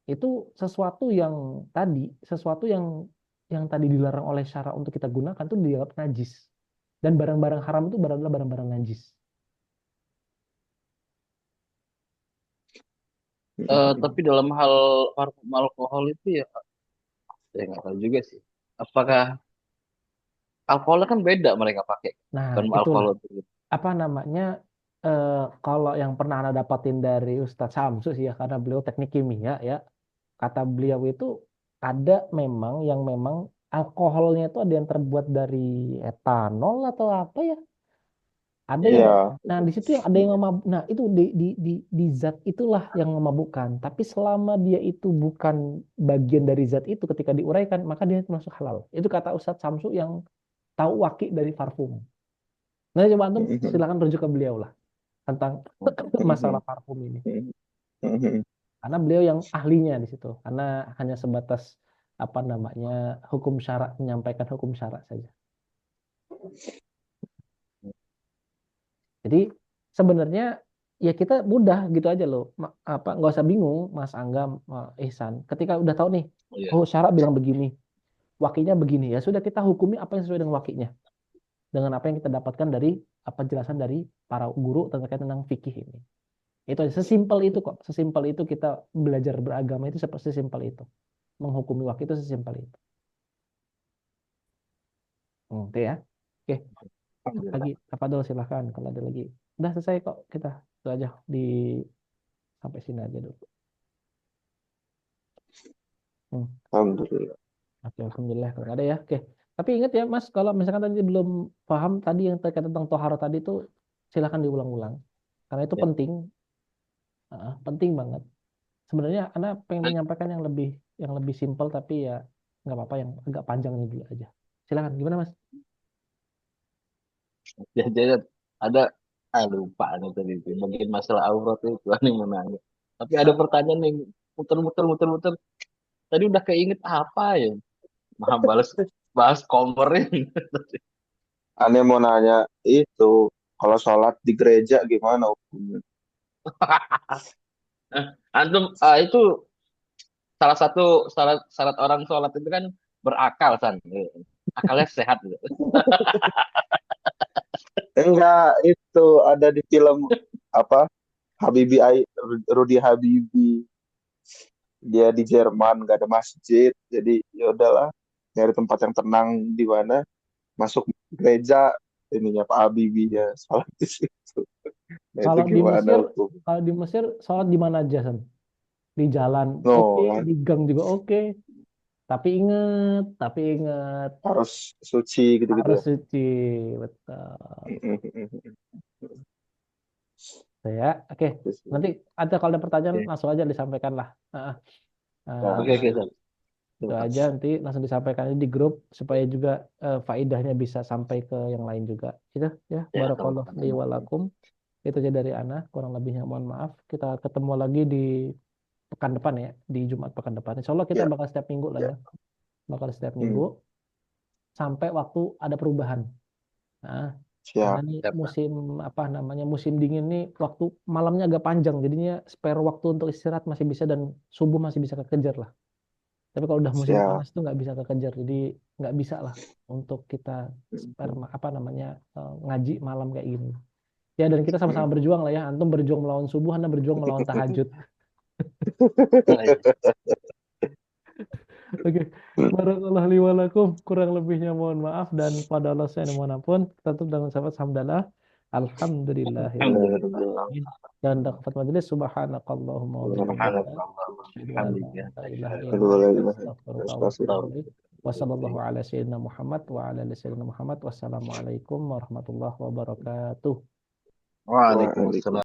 itu sesuatu yang tadi sesuatu yang tadi dilarang oleh syara untuk kita gunakan itu dianggap najis. Dan barang-barang haram itu adalah barang-barang najis. Tapi dalam hal parfum alkohol itu ya saya nggak tahu juga sih. Apakah alkoholnya kan beda mereka pakai, Nah, bukan itulah alkohol itu. apa namanya kalau yang pernah Anda dapatin dari Ustadz Samsu sih ya karena beliau teknik kimia ya kata beliau itu ada memang yang memang alkoholnya itu ada yang terbuat dari etanol atau apa ya ada yang Iya. nah di situ yang ada yang memabuk nah itu di zat itulah yang memabukkan tapi selama dia itu bukan bagian dari zat itu ketika diuraikan maka dia masuk halal itu kata Ustadz Samsu yang tahu wakil dari parfum nah coba antum silakan rujuk ke beliau lah tentang masalah parfum ini karena beliau yang ahlinya di situ karena hanya sebatas apa namanya hukum syarak menyampaikan hukum syarak saja jadi sebenarnya ya kita mudah gitu aja loh apa nggak usah bingung Mas Angga Ihsan ketika udah tahu nih Iya. oh syarak bilang begini wakilnya begini ya sudah kita hukumi apa yang sesuai dengan wakilnya dengan apa yang kita dapatkan dari apa jelasan dari para guru terkait tentang fikih ini itu aja sesimpel itu kok sesimpel itu kita belajar beragama itu seperti sesimpel itu menghukumi wakil itu sesimpel itu oke ya oke Alhamdulillah. lagi apa dulu silahkan kalau ada lagi udah selesai kok kita itu aja di sampai sini aja dulu. Hmm. Alhamdulillah. Oke, alhamdulillah kalau nggak ada ya. Oke. Tapi ingat ya, Mas, kalau misalkan tadi belum paham tadi yang terkait tentang toharo tadi itu silakan diulang-ulang. Karena itu Ya. penting, penting banget. Sebenarnya Anda pengen menyampaikan yang lebih simpel tapi ya nggak apa-apa yang agak panjang ini dulu aja. Silakan, gimana Mas? Jadi ada lupa nih tadi itu bagian masalah aurat itu aneh mau nanya. Tapi ada pertanyaan yang muter-muter. Tadi udah keinget apa ya? Maha balas bahas komerin. Aneh mau nanya itu kalau sholat di gereja gimana hukumnya? Antum itu salah satu syarat orang sholat itu kan berakal san. Akalnya sehat gitu. Enggak, itu ada di film apa Habibie Rudy Habibie. Dia di Jerman nggak ada masjid, jadi ya udahlah nyari tempat yang tenang di mana masuk gereja ininya Pak Habibie ya sholat di situ. Nah itu Kalau di gimana Mesir, hukum? kalau di Mesir sholat di mana aja, San? Di jalan, oke, No, di gang juga oke. Tapi inget harus suci gitu-gitu harus ya. suci, betul. Ya, oke. Nanti ada kalau ada pertanyaan Oke, langsung aja disampaikan lah. Nah, oke, Eh, San. itu aja nanti langsung disampaikan aja di grup supaya juga faidahnya bisa sampai ke yang lain juga. Gitu ya. Ya, Barakallahu li sama-sama. walakum. Itu aja dari Ana, kurang lebihnya mohon maaf. Kita ketemu lagi di pekan depan ya, di Jumat pekan depan. Insya Allah kita Ya, bakal setiap minggu lah ya. ya, bakal setiap Hmm, minggu sampai waktu ada perubahan. Nah, karena siap. nih Siap, Pak. musim apa namanya musim dingin nih waktu malamnya agak panjang, jadinya spare waktu untuk istirahat masih bisa dan subuh masih bisa kekejar lah. Tapi kalau udah musim Siap. panas tuh nggak bisa kekejar, jadi nggak bisa lah untuk kita spare Hmm, apa namanya ngaji malam kayak gini. Ya dan kita hmm. sama-sama berjuang lah ya. Antum berjuang melawan subuh, Anda berjuang melawan tahajud. Nah, iya. Oke, barakallahu li wa lakum. Kurang lebihnya mohon maaf dan pada Allah saya mohon ampun. Kita tutup dengan sahabat hamdalah. Alhamdulillahirabbil Alhamdulillah. alamin. Dan dakwah majelis subhanakallahumma wa bihamdika Subhanallah. asyhadu an la Alhamdulillah. ilaha illa Aduh, la anta ilaha astaghfiruka wa atubu illallah. ilaik. Wa sallallahu ala sayyidina Muhammad wa ala ali sayyidina Muhammad. Wassalamualaikum warahmatullahi wabarakatuh. Waalaikumsalam. Waalaikumsalam.